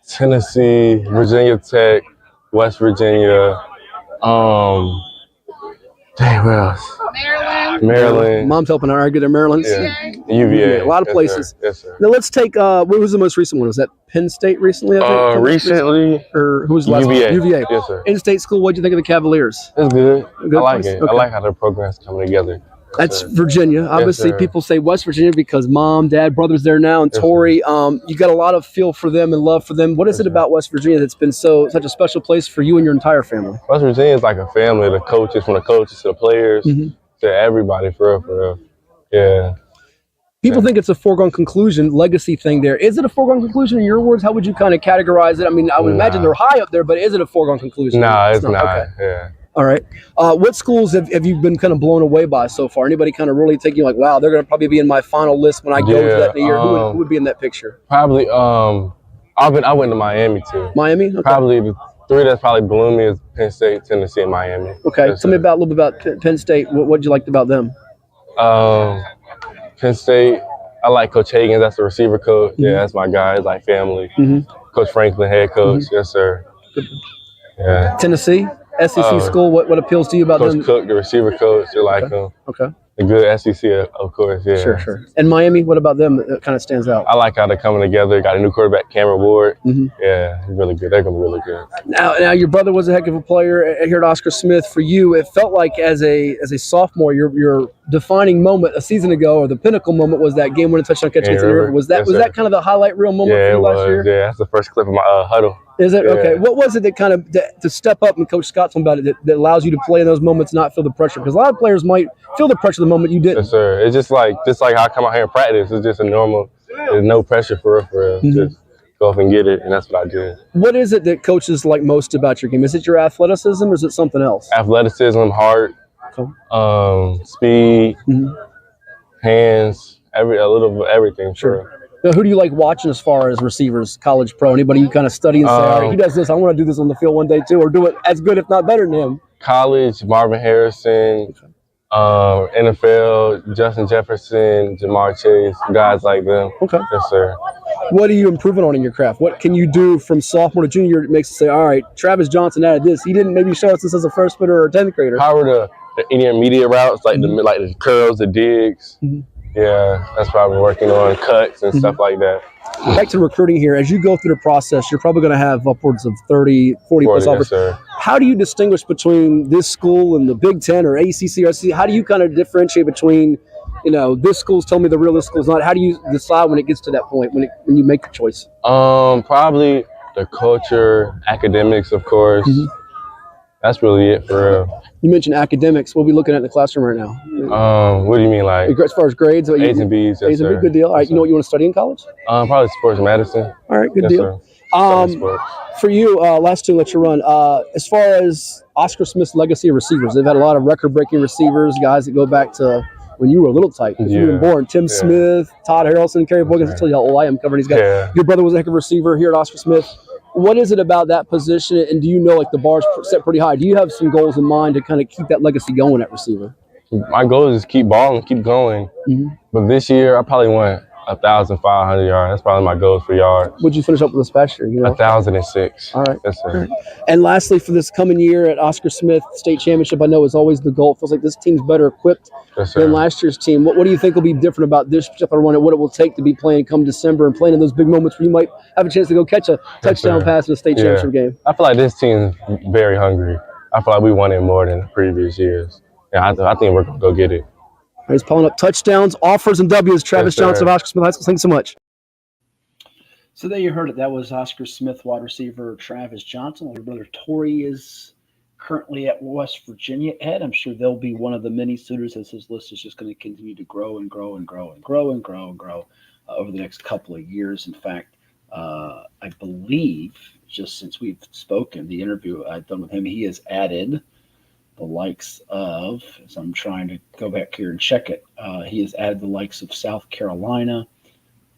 Tennessee, Virginia Tech, West Virginia. Where else? Maryland. Mom's helping out. Good at Maryland. Yeah. UVA. A lot of places. Sir. Yes, sir. Now let's take. What was the most recent one? Was that Penn State recently? I think? Recently. Or who was the last UVA. one? UVA. Yes, sir. In-state school. What did you think of the Cavaliers? It's good. Good I like place? it. Okay. I like how the program's coming together. That's Virginia. Obviously, people say West Virginia because Mom, Dad, brother's there now, and Tori. You got a lot of feel for them and love for them. What is it about West Virginia that's been such a special place for you and your entire family? West Virginia is like a family. The coaches, from the coaches to the players, to everybody, for real. Yeah. People think it's a foregone conclusion, legacy thing there. Is it a foregone conclusion in your words? How would you kind of categorize it? I mean, I would imagine they're high up there, but is it a foregone conclusion? Nah, it's not. Okay. Yeah. All right. What schools have you been kind of blown away by so far? Anybody kind of really thinking like, wow, they're going to probably be in my final list when I go to that year? Who would be in that picture? Probably. I went to Miami too. Miami? Okay. Probably the three that's probably blew me is Penn State, Tennessee, and Miami. Okay. Tell me a little bit about Penn State. What you liked about them? Penn State, I like Coach Hagan. That's the receiver coach. Yeah, that's my guy. It's like family. Coach Franklin, head coach. Yes, sir. Yeah. Tennessee, SEC school. What appeals to you about Coach them? Cook, the receiver coach. You like him. Okay. The good SEC, of course. Yeah. Sure. And Miami, what about them that kind of stands out? I like how they're coming together. Got a new quarterback, Cameron Ward. Yeah, he's really good. They're going to be really good. Now, your brother was a heck of a player here at Oscar Smith. For you, it felt like as a sophomore, your defining moment a season ago, or the pinnacle moment, was that game-winning touchdown catch against the River. Was that kind of the highlight reel moment for you last year? Yeah, that's the first clip of my huddle. Is it? Okay. What was it that kind of to step up, and Coach Scott's on about it, that allows you to play in those moments and not feel the pressure? Because a lot of players might feel the pressure the moment you didn't. Yes, sir. It's just like how I come out here and practice. It's just a normal. There's no pressure for real. Just go up and get it, and that's what I did. What is it that coaches like most about your game? Is it your athleticism, or is it something else? Athleticism, heart, speed, hands, a little bit everything. Sure. Now, who do you like watching as far as receivers, college, pro? Anybody you kind of study and say, all right, he does this, I want to do this on the field one day too, or do it as good, if not better than him? College, Marvin Harrison, NFL, Justin Jefferson, Jamar Chase, guys like them. Okay. Yes, sir. What are you improving on in your craft? What can you do from sophomore to junior that makes you say, all right, Travis Johnson added this. He didn't maybe show us this as a freshman or a 10th grader. How are the intermediate routes, like the curls, the digs? Yeah, that's probably working on cuts and stuff like that. Back to recruiting here. As you go through the process, you're probably going to have upwards of 30, 40 plus offers. Yes, how do you distinguish between this school and the Big Ten or ACC or SEC? How do you kind of differentiate between, this school's telling me the real, this school's not? How do you decide when it gets to that point, when you make the choice? Probably the culture, academics, of course. That's really it for real. You mentioned academics. What are we looking at in the classroom right now? What do you mean, like? As far as grades? A's and B's, yes, A's and B's, good deal. All right, you know what you want to study in college? Probably sports medicine. All right, good deal. For you, last two, let you run. As far as Oscar Smith's legacy of receivers, they've had a lot of record-breaking receivers, guys that go back to when you were a little type. If you were born, Tim Smith, Todd Harrelson, Kerry Boykins. I'll tell you how old I am covering these guys. Your brother was a heck of a receiver here at Oscar Smith. What is it about that position, and do you know like the bar's set pretty high? Do you have some goals in mind to kind of keep that legacy going at receiver? My goal is keep balling, keep going. But this year, I probably want 1,500 yards. That's probably my goal for yards. What'd you finish up with this past year? 1,006. All right. Yes, sir. All right. And lastly, for this coming year at Oscar Smith State Championship, I know is always the goal. It feels like this team's better equipped than last year's team. What do you think will be different about this particular one and what it will take to be playing come December and playing in those big moments where you might have a chance to go catch a touchdown pass in a state championship game? I feel like this team is very hungry. I feel like we won it more than the previous years. Yeah, I think we're going to go get it. He's pulling up touchdowns, offers, and W's. Travis Johnson of Oscar Smith High School. Thanks so much. So there you heard it. That was Oscar Smith wide receiver Travis Johnson. Your brother Torrey is currently at West Virginia. Ed, I'm sure they'll be one of the many suitors as his list is just going to continue to grow and grow and grow and grow and grow and grow over the next couple of years. In fact, I believe just since we've spoken, the interview I've done with him, he has added the likes of, as I'm trying to go back here and check it, he has added the likes of South Carolina,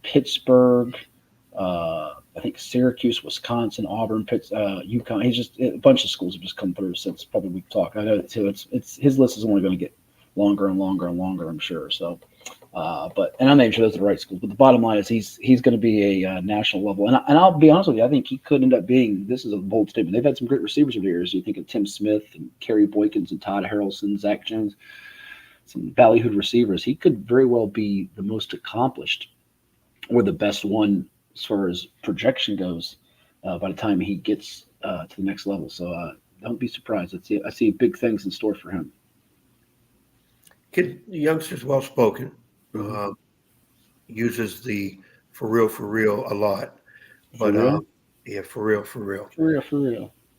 Pittsburgh, I think Syracuse, Wisconsin, Auburn, UConn. He's just a bunch of schools have just come through since probably we've talked. I know that too. It's his list is only going to get longer and longer and longer, I'm sure. So, and I'm not even sure those are the right schools. But the bottom line is he's going to be a national level. And I'll be honest with you, I think he could end up being. This is a bold statement. They've had some great receivers over the years. You think of Tim Smith and Kerry Boykins and Todd Harrelson, Zach Jones, some ballyhooed receivers. He could very well be the most accomplished or the best one as far as projection goes by the time he gets to the next level. So don't be surprised. I see big things in store for him. The youngster's well-spoken, uses the for real a lot. But, yeah, for real. For real.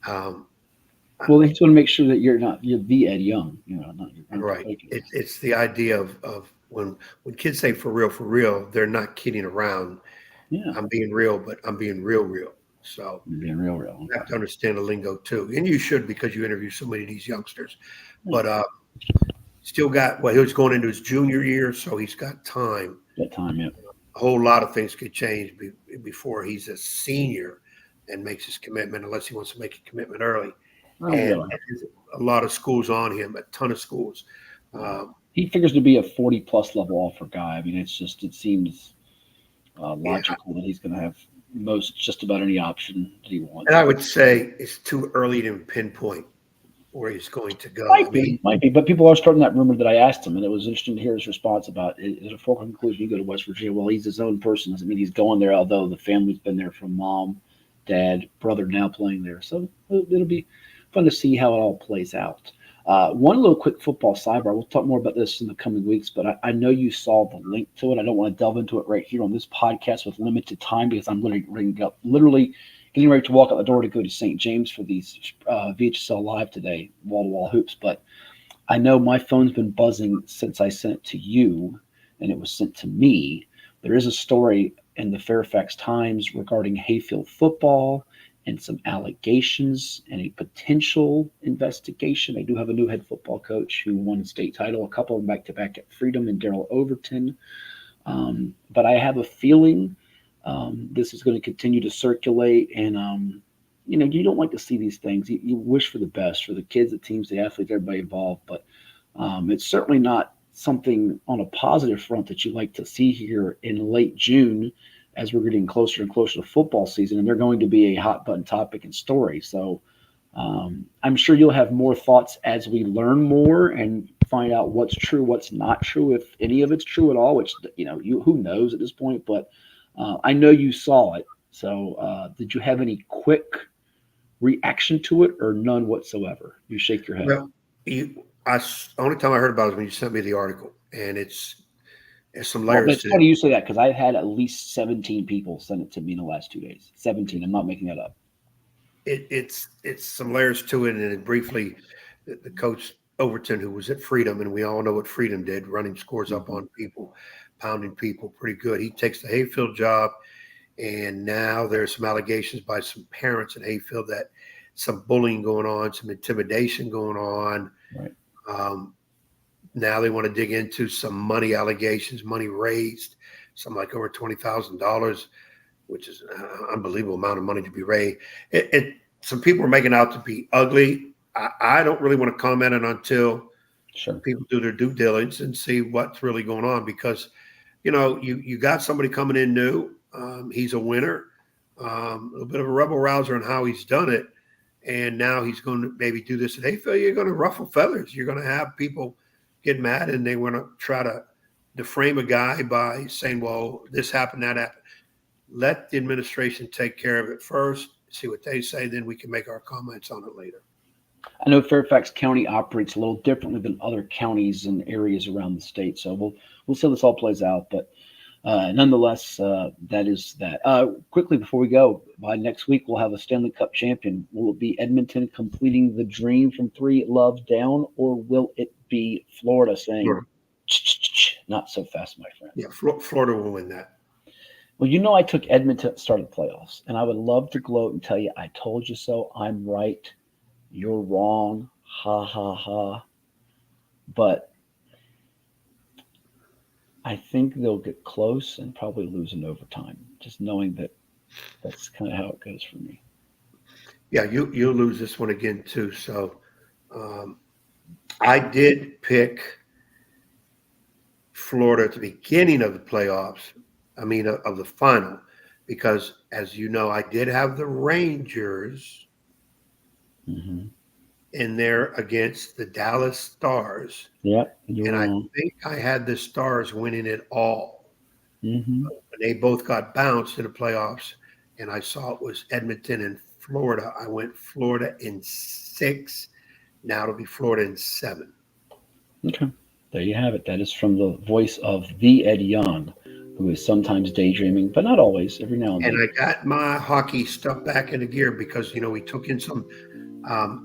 Well, they just want to make sure that you're the Ed Young, not your right. It's the idea of when kids say for real, they're not kidding around. Yeah, I'm being real, but I'm being real. So you're being real. You have to understand the lingo too, and you should because you interview so many of these youngsters. But still got he was going into his junior year, so he's got time. Yeah. A whole lot of things could change before he's a senior and makes his commitment, unless he wants to make a commitment early. And a lot of schools on him, a ton of schools. He figures to be a 40-plus level offer guy. I mean, it seems logical that he's going to have just about any option that he wants. And I would say it's too early to pinpoint where he's going to go. Might be, but people are starting that rumor that I asked him, and it was interesting to hear his response about is it a foregone conclusion you go to West Virginia? Well, he's his own person. Doesn't mean he's going there, although the family's been there from mom, dad, brother now playing there. So it'll be fun to see how it all plays out. One little quick football sidebar. We'll talk more about this in the coming weeks, but I know you saw the link to it. I don't want to delve into it right here on this podcast with limited time because I'm literally getting ready to walk out the door to go to St. James for these VHSL Live today, wall-to-wall hoops. But I know my phone's been buzzing since I sent it to you, and it was sent to me. There is a story in the Fairfax Times regarding Hatfield football and some allegations and a potential investigation. They do have a new head football coach who won a state title, a couple of them back-to-back at Freedom and Daryl Overton. But I have a feeling this is going to continue to circulate. And, you don't like to see these things. You wish for the best for the kids, the teams, the athletes, everybody involved. But it's certainly not something on a positive front that you like to see here in late June as we're getting closer and closer to football season, and they're going to be a hot button topic and story. So I'm sure you'll have more thoughts as we learn more and find out what's true, what's not true, if any of it's true at all, which, who knows at this point, but I know you saw it. So did you have any quick reaction to it or none whatsoever? You shake your head. Well, only time I heard about it was when you sent me the article, and it's some layers. Well, it's funny you say that because I've had at least 17 people send it to me in the last 2 days. 17. I'm not making that up. It's some layers to it, and briefly, the coach Overton, who was at Freedom, and we all know what Freedom did, running scores up on people, pounding people pretty good. He takes the Hatfield job, and now there's some allegations by some parents at Hatfield that some bullying going on, some intimidation going on. Right. Now they want to dig into some money allegations, money raised, something like over $20,000, which is an unbelievable amount of money to be raised. Some people are making out to be ugly. I don't really want to comment on it until people do their due diligence and see what's really going on, because, you got somebody coming in new. He's a winner, a little bit of a rebel rouser on how he's done it. And now he's going to maybe do this at Hatfield. You're going to ruffle feathers. You're going to have people get mad, and they want to try to defame a guy by saying, well, this happened, that happened. Let the administration take care of it first, see what they say, then we can make our comments on it later. I know Fairfax County operates a little differently than other counties and areas around the state, so we'll see how this all plays out. But Nonetheless, that is that. Quickly before we go, by next week we'll have a Stanley Cup champion. Will it be Edmonton completing the dream from 3 love down, or will it be Florida saying, not so fast, my friend? Yeah, Florida will win that. Well, I took Edmonton at the start of the playoffs, and I would love to gloat and tell you, I told you so. I'm right. You're wrong. Ha, ha, ha. But I think they'll get close and probably lose in overtime, just knowing that that's kind of how it goes for me. Yeah, you'll lose this one again, too. So I did pick Florida at the beginning of the playoffs. Of the final, because as you know, I did have the Rangers in there against the Dallas Stars. Yep. And I think I had the Stars winning it all. When they both got bounced in the playoffs, and I saw it was Edmonton and Florida. I went Florida in 6. Now it'll be Florida in 7. Okay. There you have it. That is from the voice of the Ed Young, who is sometimes daydreaming, but not always, every now and then. And I got my hockey stuff back into gear because, we took in some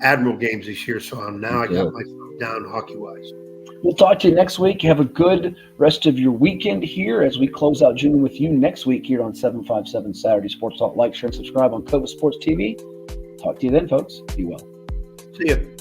Admiral games this year. So I got myself down hockey-wise. We'll talk to you next week. You have a good rest of your weekend here as we close out June with you next week here on 757 Saturday Sports Talk. Like, share, and subscribe on Cova Sports TV. Talk to you then, folks. Be well. See you.